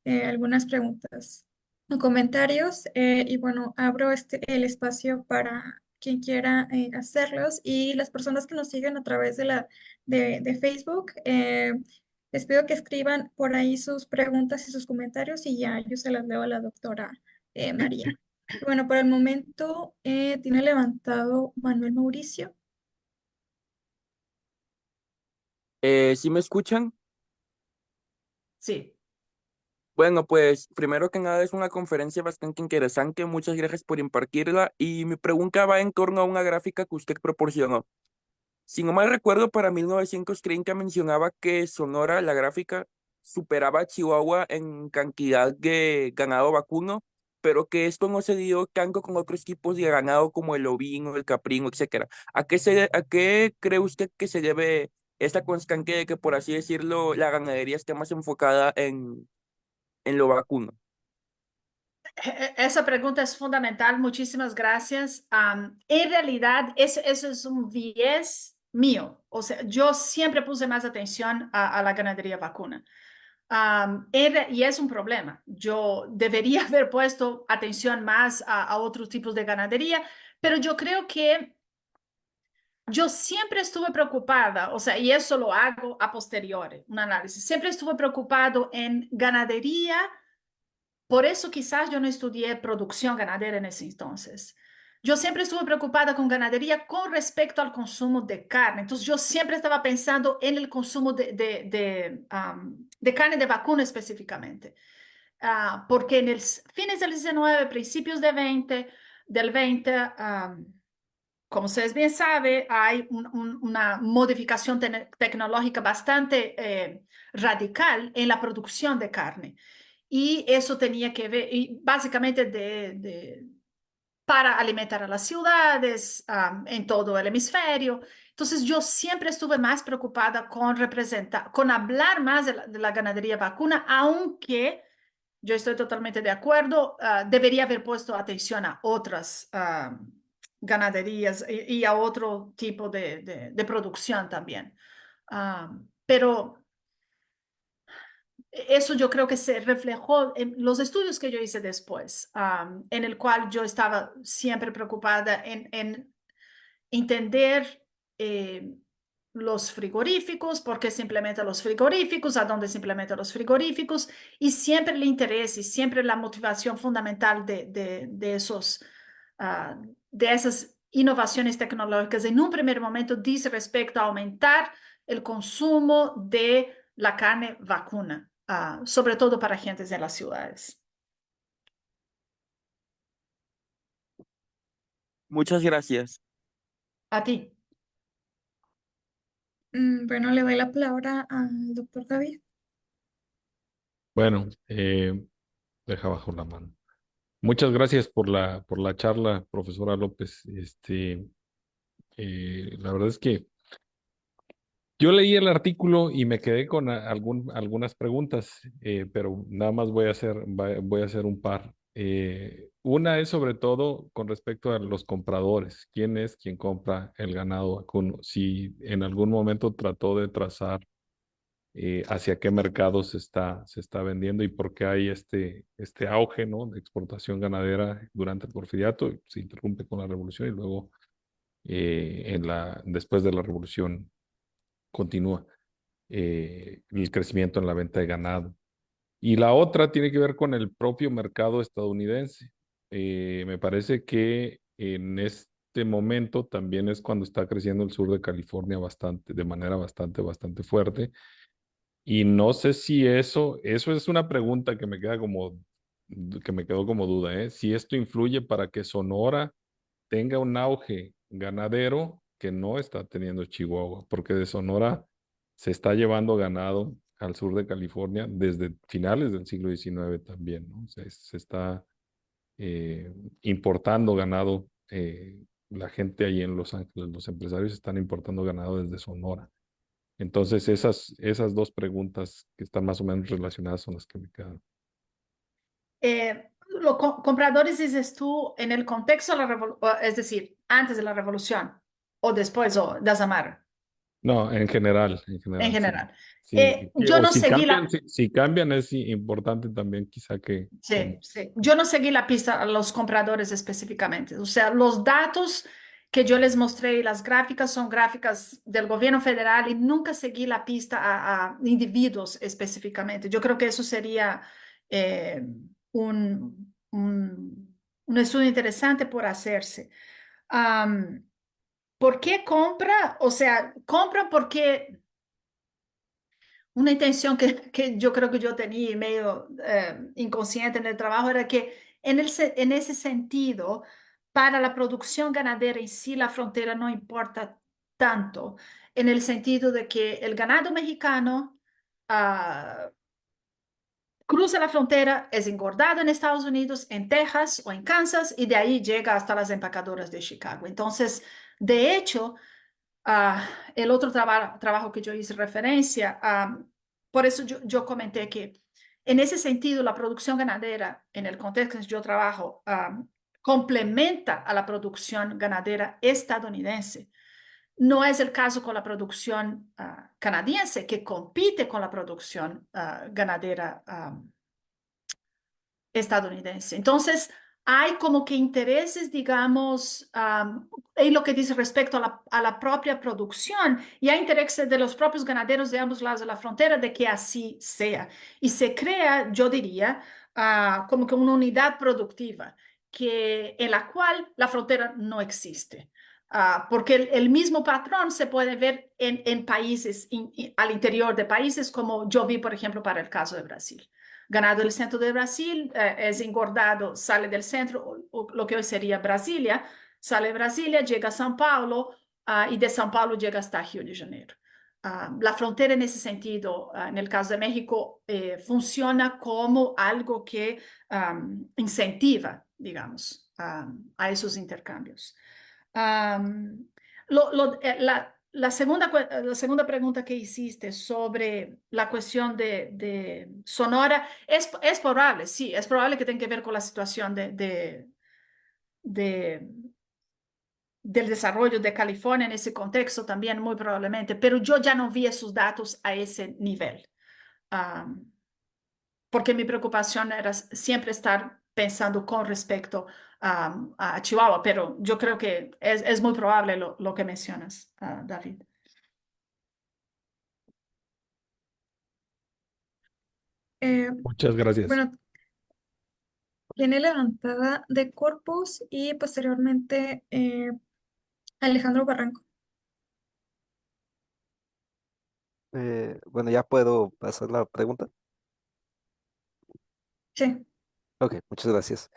algunas preguntas o comentarios. Y bueno, abro el espacio para quien quiera hacerlos y las personas que nos siguen a través de Facebook. Les pido que escriban por ahí sus preguntas y sus comentarios y ya yo se las leo a la doctora María. Bueno, por el momento tiene levantado Manuel Mauricio. ¿Sí me escuchan? Sí. Bueno, pues primero que nada es una conferencia bastante interesante. Muchas gracias por impartirla. Y mi pregunta va en torno a una gráfica que usted proporcionó. Si no mal recuerdo, para 1930 mencionaba que Sonora, la gráfica, superaba a Chihuahua en cantidad de ganado vacuno, pero que esto no se dio tanto con otros tipos de ganado como el ovino, el caprino, etcétera. ¿A qué cree usted que se debe esta constante de que, por así decirlo, la ganadería esté más enfocada en lo vacuno? Esa pregunta es fundamental. Muchísimas gracias. En realidad, eso es un 10 mío. O sea, yo siempre puse más atención a la ganadería vacuna. Y es un problema. Yo debería haber puesto atención más a otros tipos de ganadería, pero yo creo que yo siempre estuve preocupada, o sea, y eso lo hago a posteriori, un análisis. Siempre estuve preocupado en ganadería, por eso quizás yo no estudié producción ganadera en ese entonces. Yo siempre estuve preocupada con ganadería con respecto al consumo de carne. Entonces yo siempre estaba pensando en el consumo de carne de vacuna específicamente. Porque en el fines del 19, principios del 20, como ustedes bien saben, hay una modificación tecnológica bastante radical en la producción de carne. Y eso tenía que ver, y básicamente para alimentar a las ciudades en todo el hemisferio. Entonces yo siempre estuve más preocupada con hablar más de la ganadería vacuna, aunque yo estoy totalmente de acuerdo, debería haber puesto atención a otras ganaderías y a otro tipo de producción también. Pero eso yo creo que se reflejó en los estudios que yo hice después, en el cual yo estaba siempre preocupada en entender los frigoríficos, por qué se implementan los frigoríficos, a dónde se implementan los frigoríficos, y siempre el interés y siempre la motivación fundamental de esas innovaciones tecnológicas en un primer momento dice respecto a aumentar el consumo de la carne vacuna, sobre todo para gentes en las ciudades. Muchas gracias. A ti. Bueno, le doy la palabra al doctor David. Bueno, deja bajo la mano. Muchas gracias por la charla, profesora López. La verdad es que yo leí el artículo y me quedé con algunas preguntas, pero nada más voy a hacer un par. Una es sobre todo con respecto a los compradores. ¿Quién es quien compra el ganado vacuno? Si en algún momento trató de trazar hacia qué mercado se está vendiendo y por qué hay este auge, ¿no?, de exportación ganadera durante el porfiriato, se interrumpe con la revolución y luego después de la revolución continúa el crecimiento en la venta de ganado. Y la otra tiene que ver con el propio mercado estadounidense. Me parece que en este momento también es cuando está creciendo el sur de California de manera bastante fuerte. Y no sé si eso es una pregunta que que me quedó como duda, ¿eh? Si esto influye para que Sonora tenga un auge ganadero que no está teniendo Chihuahua, porque de Sonora se está llevando ganado al sur de California desde finales del siglo XIX también, ¿no? Se está importando ganado, la gente ahí en Los Ángeles, los empresarios están importando ganado desde Sonora. Entonces, esas dos preguntas que están más o menos relacionadas son las que me quedan. Los compradores, dices tú, en el contexto de la revolución, es decir, antes de la revolución o después o de Azamara, No, en en general, sí. general. Sí, Yo o no si seguí cambian, la, si cambian es importante también quizá que sí, sí. Yo no seguí la pista a los compradores específicamente. O sea, los datos que yo les mostré y las gráficas son gráficas del gobierno federal y nunca seguí la pista a individuos específicamente. Yo creo que eso sería un estudio interesante por hacerse. Am, ¿Por qué compra? O sea, compra porque una intención que yo creo que yo tenía medio inconsciente en el trabajo era que en ese sentido, para la producción ganadera en sí, la frontera no importa tanto, en el sentido de que el ganado mexicano cruza la frontera, es engordado en Estados Unidos, en Texas o en Kansas, y de ahí llega hasta las empacadoras de Chicago. Entonces, de hecho, el otro trabajo que yo hice referencia, por eso yo comenté que en ese sentido la producción ganadera, en el contexto que yo trabajo, complementa a la producción ganadera estadounidense. No es el caso con la producción canadiense, que compite con la producción ganadera estadounidense. Entonces, hay como que intereses, digamos, en lo que dice respecto a la propia producción, y hay intereses de los propios ganaderos de ambos lados de la frontera de que así sea. Y se crea, yo diría, como que una unidad productiva en la cual la frontera no existe. Porque el mismo patrón se puede ver en países, al interior de países, como yo vi, por ejemplo, para el caso de Brasil. Ganado del centro de Brasil, es engordado, sale del centro, lo que hoy sería Brasilia, sale de Brasilia, llega a São Paulo y de São Paulo llega hasta Río de Janeiro. La frontera en ese sentido, en el caso de México, funciona como algo que incentiva, digamos, a esos intercambios. La segunda pregunta que hiciste sobre la cuestión de Sonora es probable, sí, es probable que tenga que ver con la situación de- del desarrollo de California en ese contexto también, muy probablemente, pero yo ya no vi esos datos a ese nivel. Porque mi preocupación era siempre estar pensando con respecto a Chihuahua, pero yo creo que es muy probable lo que mencionas, David. Muchas gracias. Bueno, tiene levantada de Corpus y posteriormente Alejandro Barranco. Bueno, ya puedo pasar la pregunta. Sí. Ok, muchas gracias.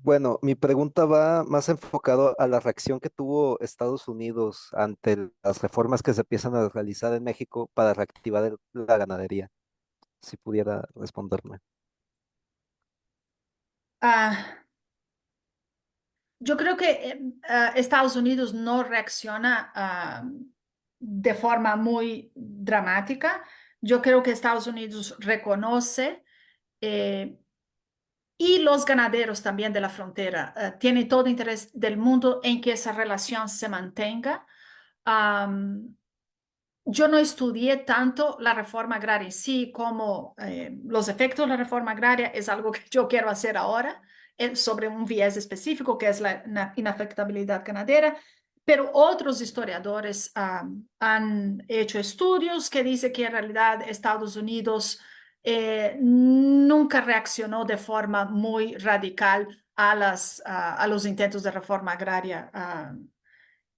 Bueno, mi pregunta va más enfocado a la reacción que tuvo Estados Unidos ante las reformas que se empiezan a realizar en México para reactivar la ganadería. Si pudiera responderme. Ah, yo creo que Estados Unidos no reacciona de forma muy dramática. Yo creo que Estados Unidos reconoce y los ganaderos también de la frontera tienen todo interés del mundo en que esa relación se mantenga. Yo no estudié tanto la reforma agraria en sí como los efectos de la reforma agraria es algo que yo quiero hacer ahora sobre un viés específico que es la inafectabilidad ganadera, pero otros historiadores han hecho estudios que dicen que en realidad Estados Unidos nunca reaccionó de forma muy radical a los intentos de reforma agraria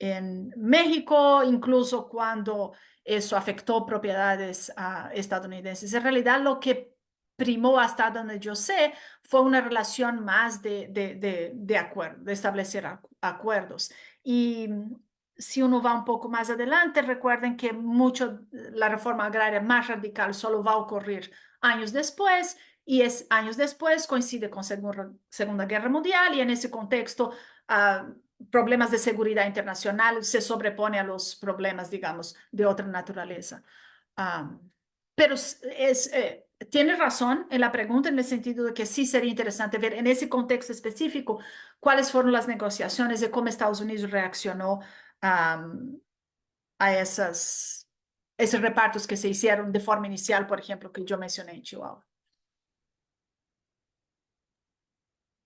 en México, incluso cuando eso afectó propiedades estadounidenses. En realidad, lo que primó hasta donde yo sé fue una relación más de acuerdo, de establecer acuerdos. Y si uno va un poco más adelante, recuerden que mucho la reforma agraria más radical solo va a ocurrir años después, y es años después coincide con Segunda Guerra Mundial, y en ese contexto problemas de seguridad internacional se sobrepone a los problemas, digamos, de otra naturaleza. Pero tiene razón en la pregunta en el sentido de que sí sería interesante ver en ese contexto específico cuáles fueron las negociaciones de cómo Estados Unidos reaccionó a esos repartos que se hicieron de forma inicial, por ejemplo, que yo mencioné en Chihuahua.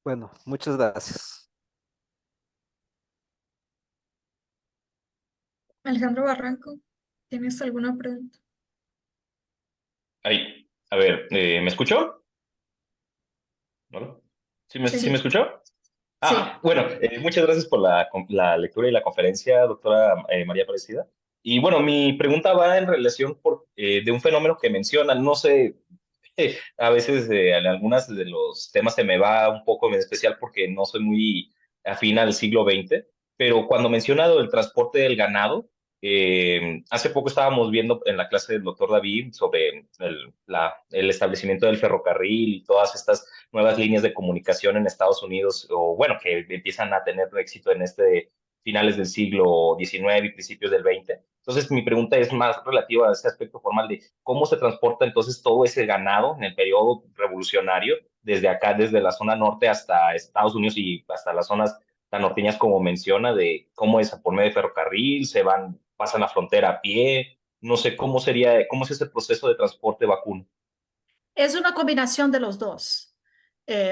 Bueno, muchas gracias. Alejandro Barranco, ¿tienes alguna pregunta? Ahí, a ver, ¿me escuchó? ¿No? ¿Sí me Sí, escuchó? sí. Bueno, muchas gracias por la lectura y la conferencia, doctora María Aparecida. Y bueno, mi pregunta va en relación de un fenómeno que mencionan, no sé, a veces en algunos de los temas se me va un poco, en especial porque no soy muy afín al siglo XX, pero cuando menciona lo del transporte del ganado, hace poco estábamos viendo en la clase del doctor David sobre el establecimiento del ferrocarril y todas estas nuevas líneas de comunicación en Estados Unidos, o bueno, que empiezan a tener éxito en finales del siglo XIX y principios del XX. Entonces, mi pregunta es más relativa a ese aspecto formal de cómo se transporta entonces todo ese ganado en el periodo revolucionario, desde acá, desde la zona norte hasta Estados Unidos y hasta las zonas tan norteñas como menciona, de cómo es por medio de ferrocarril, pasan la frontera a pie, no sé cómo es ese proceso de transporte vacuno. Es una combinación de los dos.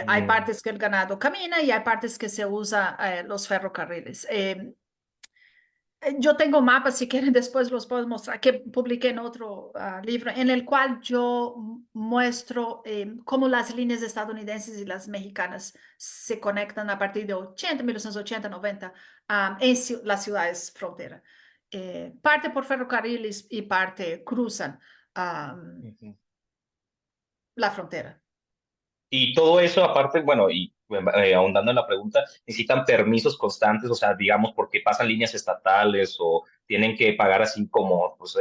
Hay Mm, partes que el ganado camina y hay partes que se usa los ferrocarriles. Yo tengo mapas, si quieren después los puedo mostrar, que publiqué en otro libro, en el cual yo muestro cómo las líneas estadounidenses y las mexicanas se conectan a partir de 1980, 90, en las ciudades frontera. Parte por ferrocarriles y parte cruzan ujú. la frontera. Y todo eso, aparte, bueno, y ahondando en la pregunta, necesitan permisos constantes, o sea, digamos, porque pasan líneas estatales o tienen que pagar así como, pues,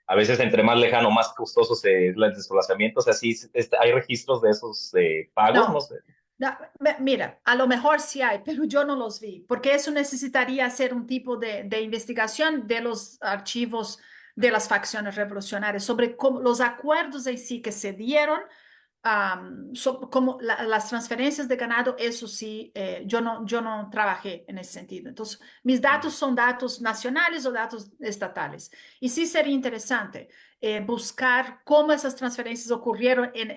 a veces entre más lejano, más costosos es el desplazamiento, o sea, sí, hay registros de esos pagos, no No, sé. no, mira, a lo mejor sí hay, pero yo no los vi, porque eso necesitaría hacer un tipo de investigación de los archivos de las facciones revolucionarias sobre cómo, los acuerdos en sí que se dieron, como las transferencias de ganado, eso sí, yo no trabajé en ese sentido. Entonces, mis datos son datos nacionales o datos estatales. Y sí sería interesante buscar cómo esas transferencias ocurrieron en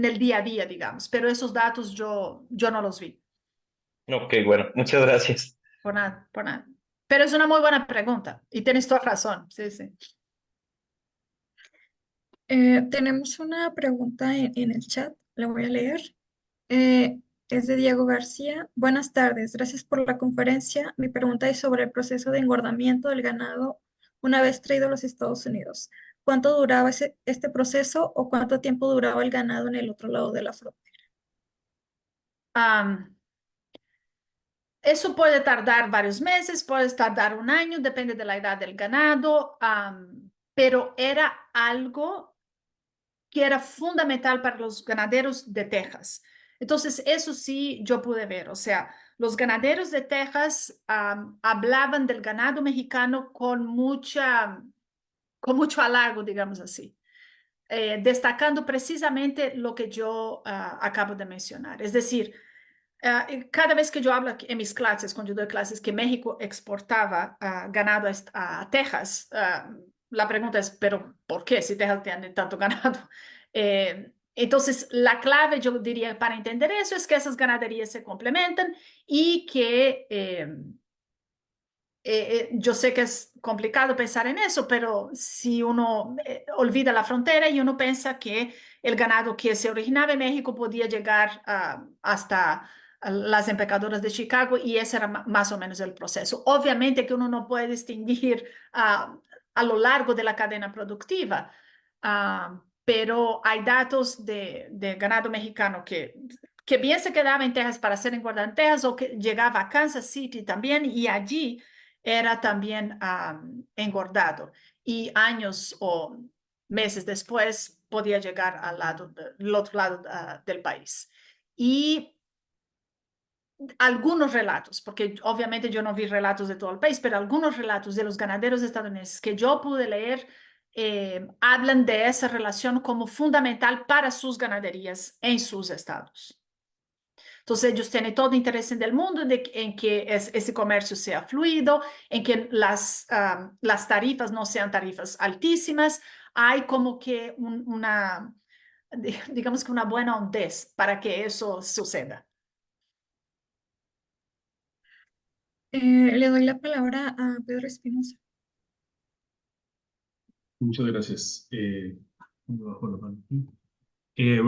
el día a día, digamos, pero esos datos yo no los vi, Ok, bueno, muchas gracias. por nada, por nada. Pero es una muy buena pregunta y tienes toda razón, sí, sí. Tenemos una pregunta en el chat, la voy a leer. Eh, es de Diego García. Buenas tardes, gracias por la conferencia. Mi pregunta es sobre el proceso de engordamiento del ganado una vez traído a los Estados Unidos. ¿Cuánto duraba este proceso o cuánto tiempo duraba el ganado en el otro lado de la frontera? Um, Eso puede tardar varios meses, puede tardar un año, depende de la edad del ganado, pero era algo que era fundamental para los ganaderos de Texas. Entonces, eso sí yo pude ver, o sea, los ganaderos de Texas hablaban del ganado mexicano con mucho halago, digamos así. destacando precisamente lo que yo acabo de mencionar. Es decir, cada vez que yo hablo en mis clases, cuando yo doy clases, que México exportaba ganado a Texas, la pregunta es, ¿pero por qué si Texas tiene tanto ganado? Entonces, la clave, yo diría, para entender eso es que esas ganaderías se complementan y que yo sé que es complicado pensar en eso, pero si uno olvida la frontera y uno piensa que el ganado que se originaba en México podía llegar hasta las empecadoras de Chicago y ese era más o menos el proceso. Obviamente que uno no puede distinguir a lo largo de la cadena productiva, pero hay datos de ganado mexicano que bien se quedaba en Texas para ser engordado en Texas o que llegaba a Kansas City también y allí era también engordado y años o meses después podía llegar al otro lado del país. Y algunos relatos, porque obviamente yo no vi relatos de todo el país, pero algunos relatos de los ganaderos estadounidenses que yo pude leer hablan de esa relación como fundamental para sus ganaderías en sus estados. Entonces ellos tienen todo interés en el mundo en que ese comercio sea fluido, en que las tarifas no sean tarifas altísimas. Hay como que digamos que una buena hondez para que eso suceda. Le doy la palabra a Pedro Espinosa. Muchas gracias. Bueno,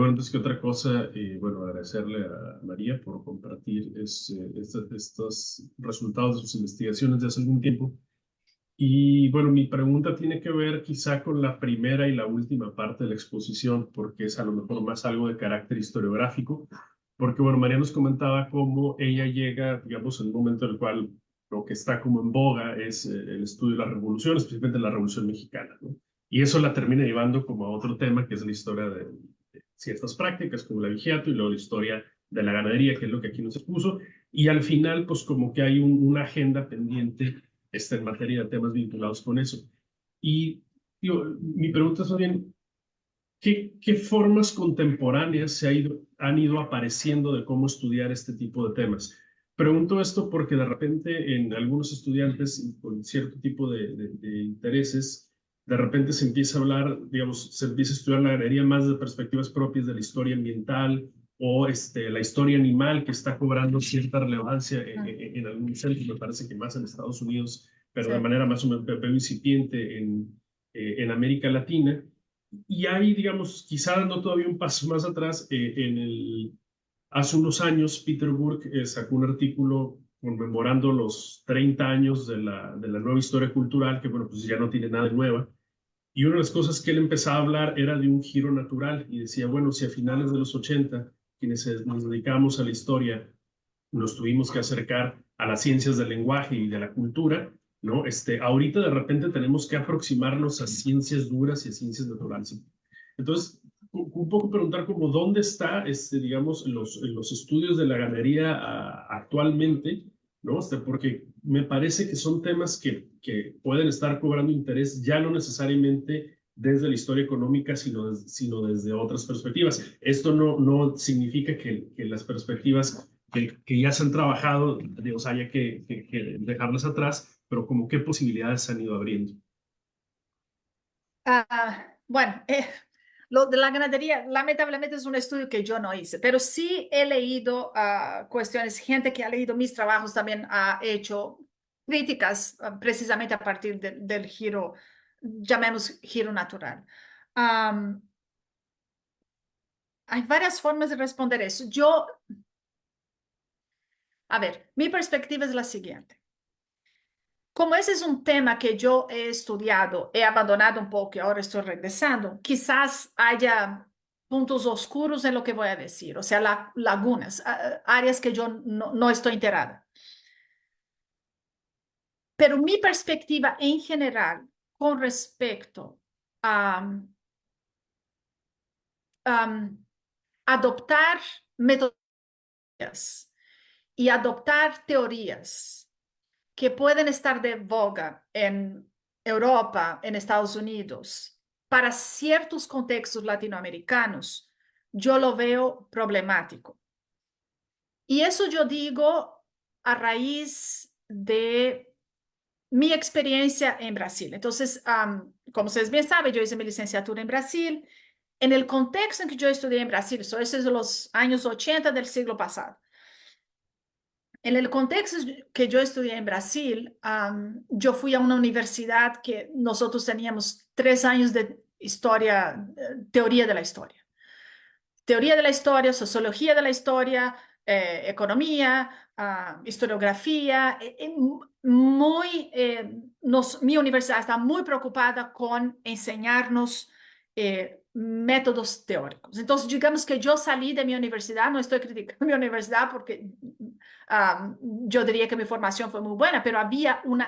antes que otra cosa, bueno, agradecerle a María por compartir estos resultados de sus investigaciones de hace algún tiempo. Y bueno, mi pregunta tiene que ver quizá con la primera y la última parte de la exposición, porque es a lo mejor más algo de carácter historiográfico, porque bueno, María nos comentaba cómo ella llega, digamos, en un momento en el cual lo que está como en boga es el estudio de la revolución, especialmente la Revolución Mexicana, ¿no? Y eso la termina llevando como a otro tema, que es la historia de ciertas prácticas, como la vigiato, y luego la historia de la ganadería, que es lo que aquí nos expuso. Y al final, pues como que hay una agenda pendiente en materia de temas vinculados con eso. Y mi pregunta es bien, ¿qué formas contemporáneas han ido apareciendo de cómo estudiar este tipo de temas? Pregunto esto porque de repente en algunos estudiantes con cierto tipo de intereses, de repente se empieza a hablar, digamos, se empieza a estudiar la ganadería más de perspectivas propias de la historia ambiental o la historia animal que está cobrando cierta relevancia en algunos centros, me parece que más en Estados Unidos, pero Sí. de manera más o menos incipiente en América Latina. Y ahí, digamos, quizá dando todavía un paso más atrás, hace unos años Peter Burke sacó un artículo conmemorando los 30 años de la nueva historia cultural, que bueno, pues ya no tiene nada de nueva. Y una de las cosas que él empezaba a hablar era de un giro natural y decía, bueno, si a finales de los 80, quienes nos dedicamos a la historia, nos tuvimos que acercar a las ciencias del lenguaje y de la cultura, ¿no? Ahorita de repente tenemos que aproximarnos a ciencias duras y a ciencias naturales. Entonces, un poco preguntar como dónde está, digamos, los estudios de la ganadería actualmente, ¿no? Porque me parece que son temas que pueden estar cobrando interés ya no necesariamente desde la historia económica, sino desde otras perspectivas. Esto no significa que las perspectivas que ya se han trabajado, digamos, haya que dejarlas atrás, pero como qué posibilidades se han ido abriendo. Bueno, lo de la ganadería, lamentablemente es un estudio que yo no hice, pero sí he leído cuestiones, gente que ha leído mis trabajos también ha hecho críticas precisamente a partir del giro, llamemos giro natural. Hay varias formas de responder eso. A ver, mi perspectiva es la siguiente. Como ese es un tema que yo he estudiado, he abandonado un poco y ahora estoy regresando, quizás haya puntos oscuros en lo que voy a decir, o sea, lagunas, áreas que yo no estoy enterada. Pero mi perspectiva en general con respecto a adoptar metodologías y adoptar teorías que pueden estar de boga en Europa, en Estados Unidos, para ciertos contextos latinoamericanos, yo lo veo problemático. Y eso yo digo a raíz de mi experiencia en Brasil. Entonces, como ustedes bien saben, yo hice mi licenciatura en Brasil. En el contexto en que yo estudié en Brasil, eso es de los años 80 del siglo pasado. En el contexto que yo estudié en Brasil, yo fui a una universidad que nosotros teníamos 3 años de historia, teoría de la historia. Teoría de la historia, sociología de la historia, economía, historiografía. Mi universidad está muy preocupada con enseñarnos métodos teóricos. Entonces, digamos que yo salí de mi universidad, no estoy criticando mi universidad porque yo diría que mi formación fue muy buena, pero había un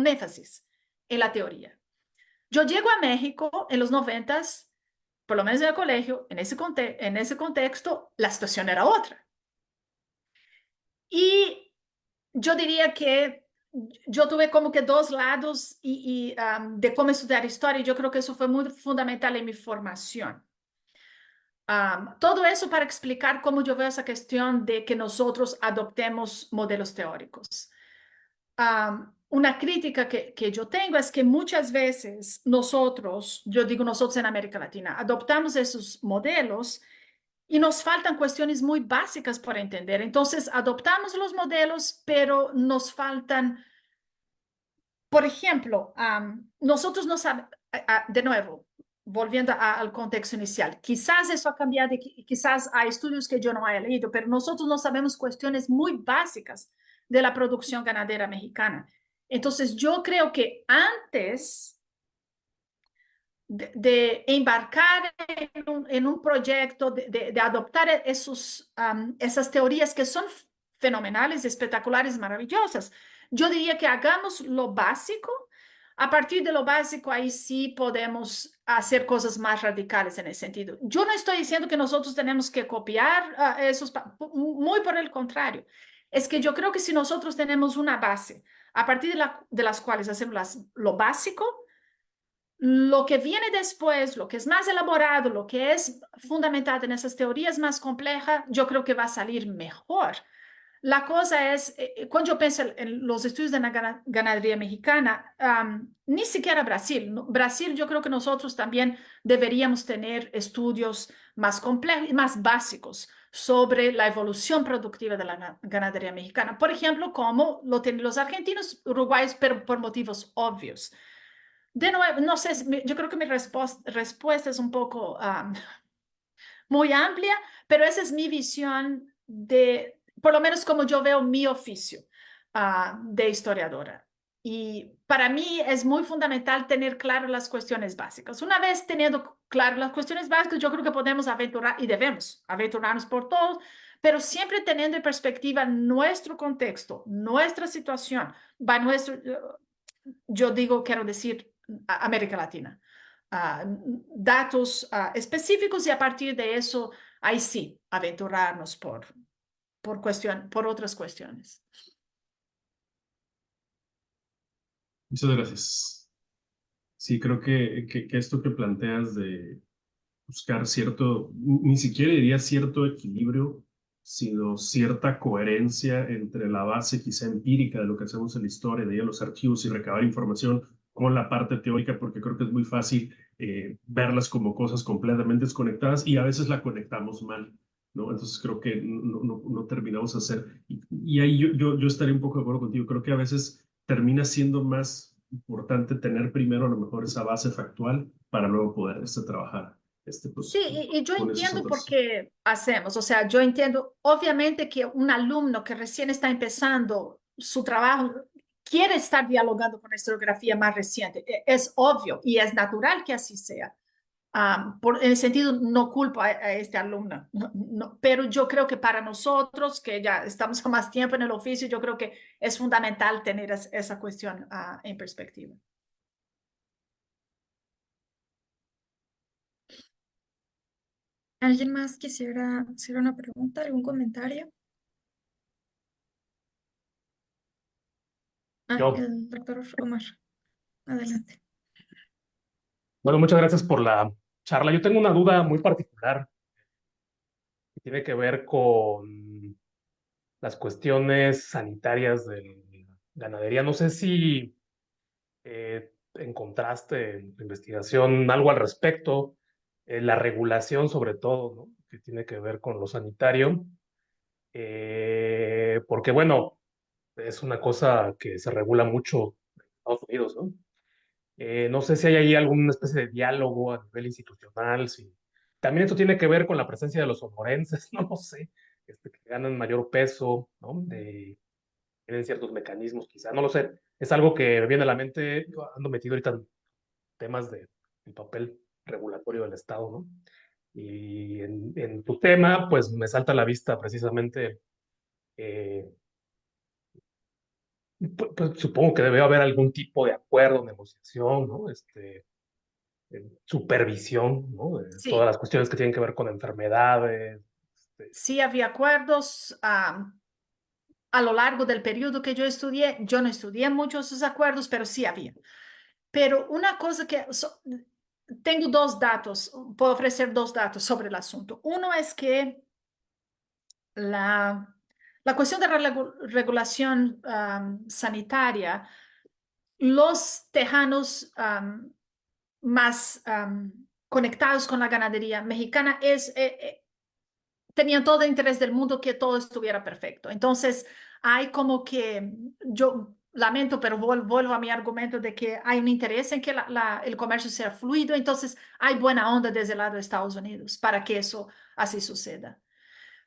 énfasis en la teoría. Yo llego a México en los 90s, por lo menos en el colegio, en ese contexto, la situación era otra. Y yo diría que yo tuve como que dos lados de cómo estudiar historia, y yo creo que eso fue muy fundamental en mi formación. Todo eso para explicar cómo yo veo esa cuestión de que nosotros adoptemos modelos teóricos. Una crítica que yo tengo es que muchas veces nosotros, yo digo nosotros en América Latina, adoptamos esos modelos y nos faltan cuestiones muy básicas para entender. Entonces, adoptamos los modelos, pero nos faltan, por ejemplo, nosotros no sabemos, de nuevo, volviendo al contexto inicial, quizás eso ha cambiado y quizás hay estudios que yo no haya leído, pero nosotros no sabemos cuestiones muy básicas de la producción ganadera mexicana. Entonces, yo creo que antes de embarcar en un proyecto, de adoptar esas teorías que son fenomenales, espectaculares, maravillosas, yo diría que hagamos lo básico. A partir de lo básico, ahí sí podemos hacer cosas más radicales en ese sentido. Yo no estoy diciendo que nosotros tenemos que copiar muy por el contrario. Es que yo creo que si nosotros tenemos una base, a partir de las cuales hacemos lo básico, lo que viene después, lo que es más elaborado, lo que es fundamentado en esas teorías más complejas, yo creo que va a salir mejor. La cosa es, cuando yo pienso en los estudios de la ganadería mexicana, ni siquiera Brasil. Brasil, yo creo que nosotros también deberíamos tener estudios más complejos y más básicos sobre la evolución productiva de la ganadería mexicana. Por ejemplo, como lo tienen los argentinos, uruguayos, pero por motivos obvios. De nuevo, no sé, yo creo que mi respuesta es un poco muy amplia, pero esa es mi visión de, por lo menos como yo veo mi oficio de historiadora. Y para mí es muy fundamental tener claras las cuestiones básicas. Una vez teniendo claras las cuestiones básicas, yo creo que podemos aventurar y debemos aventurarnos por todos, pero siempre teniendo en perspectiva nuestro contexto, nuestra situación, yo digo, quiero decir, América Latina. Datos específicos y a partir de eso, ahí sí, aventurarnos por otras cuestiones. Muchas gracias. Sí, creo que esto que planteas de buscar cierto, ni siquiera diría cierto equilibrio, sino cierta coherencia entre la base quizá empírica de lo que hacemos en la historia, de ir a los archivos y recabar información con la parte teórica, porque creo que es muy fácil verlas como cosas completamente desconectadas y a veces la conectamos mal, ¿no? Entonces creo que no terminamos de hacer. Y ahí yo estaría un poco de acuerdo contigo. Creo que a veces termina siendo más importante tener primero a lo mejor esa base factual para luego poder trabajar Sí, y yo con esos entiendo por otros. qué hacemos, o sea, yo entiendo, obviamente que un alumno que recién está empezando su trabajo quiere estar dialogando con la historiografía más reciente, es obvio y es natural que así sea. En el sentido, no culpo a este alumno, pero yo creo que para nosotros, que ya estamos más tiempo en el oficio, yo creo que es fundamental tener esa cuestión en perspectiva. ¿Alguien más quisiera hacer una pregunta, algún comentario? Yo, El doctor Omar, adelante. Bueno, muchas gracias por la charla. Yo tengo una duda muy particular que tiene que ver con las cuestiones sanitarias de la ganadería. No sé si encontraste en tu investigación algo al respecto, la regulación sobre todo, ¿no? Que tiene que ver con lo sanitario, porque bueno, es una cosa que se regula mucho en Estados Unidos, ¿no? No sé si hay ahí alguna especie de diálogo a nivel institucional, si también esto tiene que ver con la presencia de los sonorenses, no lo sé, que ganan mayor peso, ¿no? Tienen ciertos mecanismos, quizá, no lo sé. Es algo que me viene a la mente. Yo ando metido ahorita en temas de el papel regulatorio del Estado, ¿no? Y en tu tema, pues me salta a la vista precisamente, eh, pues, supongo que debe haber algún tipo de acuerdo, negociación, ¿no? Supervisión, ¿no? De todas Sí, las cuestiones que tienen que ver con enfermedades. sí había acuerdos. A lo largo del periodo que yo no estudié muchos esos acuerdos, pero sí había. Pero una cosa tengo dos datos, puedo ofrecer dos datos sobre el asunto. Uno es que la, la cuestión de la regulación sanitaria, los tejanos más conectados con la ganadería mexicana tenían todo el interés del mundo que todo estuviera perfecto. Entonces, hay como que, yo lamento, pero vuelvo a mi argumento de que hay un interés en que el comercio sea fluido, entonces hay buena onda desde el lado de Estados Unidos para que eso así suceda.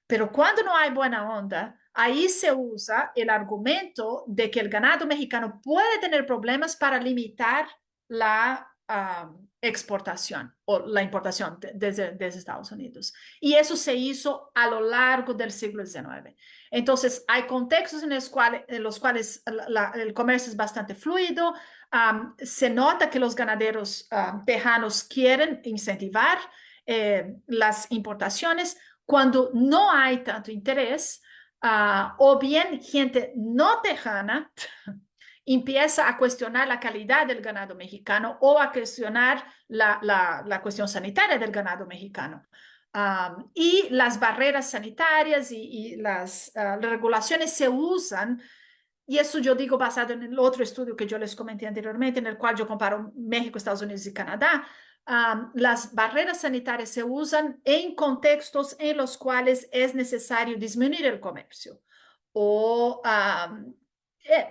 Pero cuando no hay buena onda, ahí se usa el argumento de que el ganado mexicano puede tener problemas para limitar la exportación o la importación desde Estados Unidos. Y eso se hizo a lo largo del siglo XIX. Entonces, hay contextos en los cuales el comercio es bastante fluido. Se nota que los ganaderos tejanos quieren incentivar las importaciones cuando no hay tanto interés, o bien gente no tejana empieza a cuestionar la calidad del ganado mexicano o a cuestionar la cuestión sanitaria del ganado mexicano. Y las barreras sanitarias y las regulaciones se usan, y eso yo digo basado en el otro estudio que yo les comenté anteriormente, en el cual yo comparo México, Estados Unidos y Canadá. Las barreras sanitarias se usan en contextos en los cuales es necesario disminuir el comercio o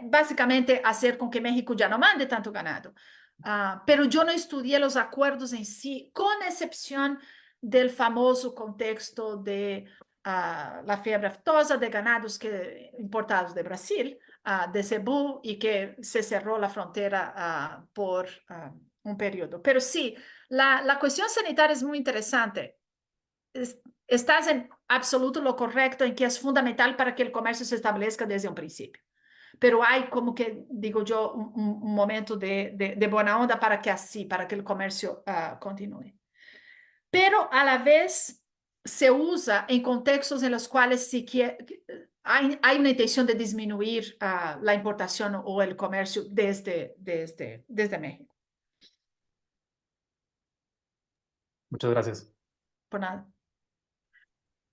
básicamente hacer con que México ya no mande tanto ganado. Pero yo no estudié los acuerdos en sí, con excepción del famoso contexto de la fiebre aftosa de ganados importados de Brasil, de Cebú, y que se cerró la frontera por un periodo. Pero sí, la cuestión sanitaria es muy interesante. Estás en absoluto lo correcto en que es fundamental para que el comercio se establezca desde un principio. Pero hay como que, digo yo, un momento de buena onda para que así, para que el comercio continúe. Pero a la vez se usa en contextos en los cuales hay una intención de disminuir la importación o el comercio desde México. Muchas gracias. Por nada.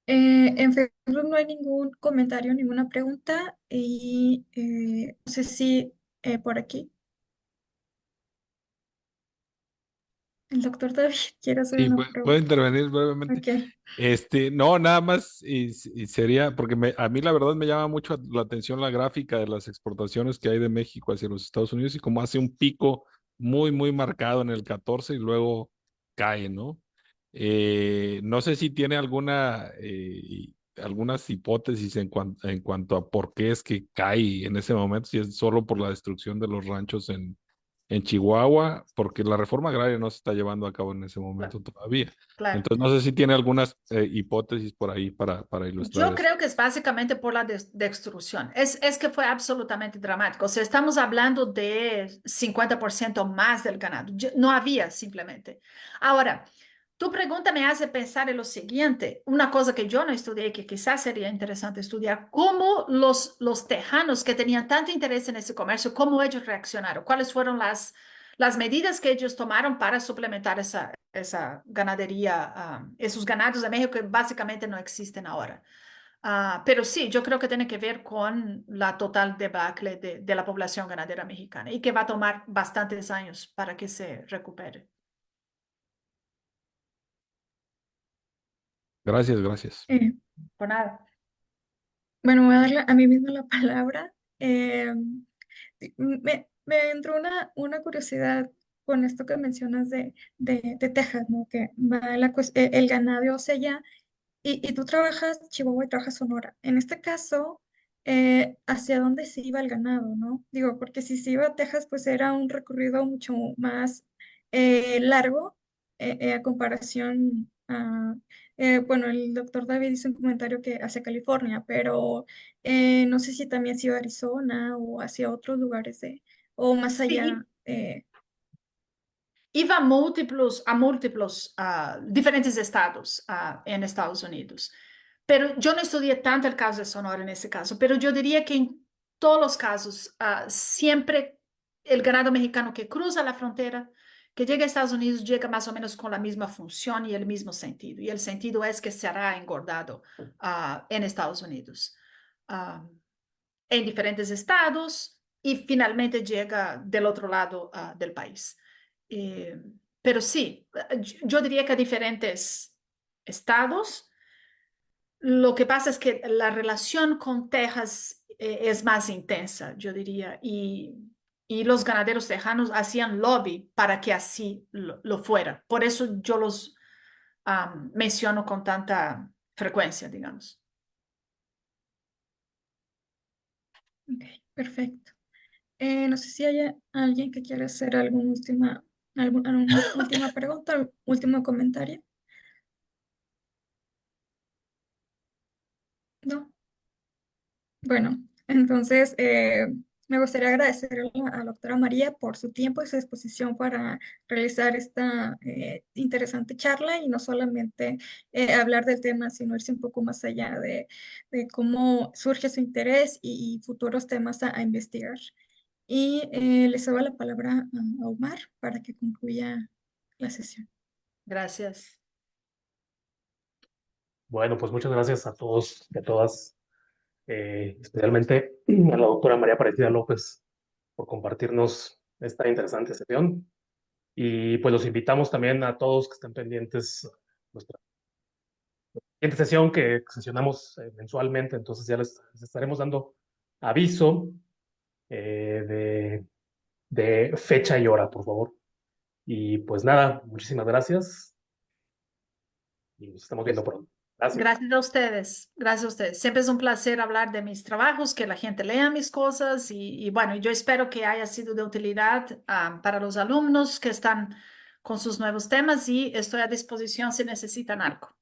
En Facebook no hay ningún comentario, ninguna pregunta y no sé si por aquí el doctor David quiere hacer Sí, una puedo pregunta. intervenir brevemente. Ok. No, nada más, y sería, porque a mí la verdad me llama mucho la atención la gráfica de las exportaciones que hay de México hacia los Estados Unidos y cómo hace un pico muy, muy marcado en el 14 y luego cae, ¿no? No sé si tiene algunas hipótesis en cuanto a por qué es que cae en ese momento, si es solo por la destrucción de los ranchos en Chihuahua, porque la reforma agraria no se está llevando a cabo en ese momento todavía. Claro. Entonces, no sé si tiene algunas hipótesis por ahí para ilustrar Yo eso. creo que es básicamente por la destrucción. Es que fue absolutamente dramático. O sea, estamos hablando de 50% más del ganado. No había simplemente. Ahora, tu pregunta me hace pensar en lo siguiente. Una cosa que yo no estudié, que quizás sería interesante estudiar, cómo los tejanos que tenían tanto interés en ese comercio, cómo ellos reaccionaron, cuáles fueron las medidas que ellos tomaron para suplementar esa ganadería, esos ganados de México que básicamente no existen ahora. Pero sí, yo creo que tiene que ver con la total debacle de la población ganadera mexicana y que va a tomar bastantes años para que se recupere. Gracias, gracias. Por nada. Bueno, voy a darle a mí misma la palabra. Me entró una curiosidad con esto que mencionas de Texas, ¿no? Que va el ganado hacia allá. Y tú trabajas Chihuahua y trabajas Sonora. En este caso, ¿hacia dónde se iba el ganado, no? Digo, porque si se iba a Texas, pues era un recorrido mucho más largo a comparación a... bueno, el doctor David hizo un comentario que hacia California, pero no sé si también se iba a Arizona o hacia otros lugares o más allá. Sí, iba a múltiplos diferentes estados en Estados Unidos. Pero yo no estudié tanto el caso de Sonora en ese caso, pero yo diría que en todos los casos, siempre el ganado mexicano que cruza la frontera, que llega a Estados Unidos, llega más o menos con la misma función y el mismo sentido. Y el sentido es que será engordado en Estados Unidos, en diferentes estados y finalmente llega del otro lado del país. Eh, pero sí, yo diría que a diferentes estados. Lo que pasa es que la relación con Texas es más intensa, yo diría, y los ganaderos tejanos hacían lobby para que así lo fuera. Por eso yo los menciono con tanta frecuencia, digamos. Ok, perfecto. No sé si hay alguien que quiera hacer alguna última pregunta, último comentario. ¿No? Bueno, entonces me gustaría agradecer a la doctora María por su tiempo y su disposición para realizar esta interesante charla y no solamente hablar del tema, sino irse un poco más allá de cómo surge su interés y futuros temas a investigar. Y le cedo la palabra a Omar para que concluya la sesión. Gracias. Bueno, pues muchas gracias a todos y a todas, especialmente a la doctora María Aparecida López por compartirnos esta interesante sesión. Y pues los invitamos también a todos que estén pendientes a nuestra siguiente sesión que sesionamos mensualmente. Entonces ya les estaremos dando aviso de fecha y hora, por favor. Y pues nada, muchísimas gracias y nos estamos viendo pronto. Gracias. Gracias a ustedes, gracias a ustedes. Siempre es un placer hablar de mis trabajos, que la gente lea mis cosas y bueno, yo espero que haya sido de utilidad para los alumnos que están con sus nuevos temas y estoy a disposición si necesitan algo.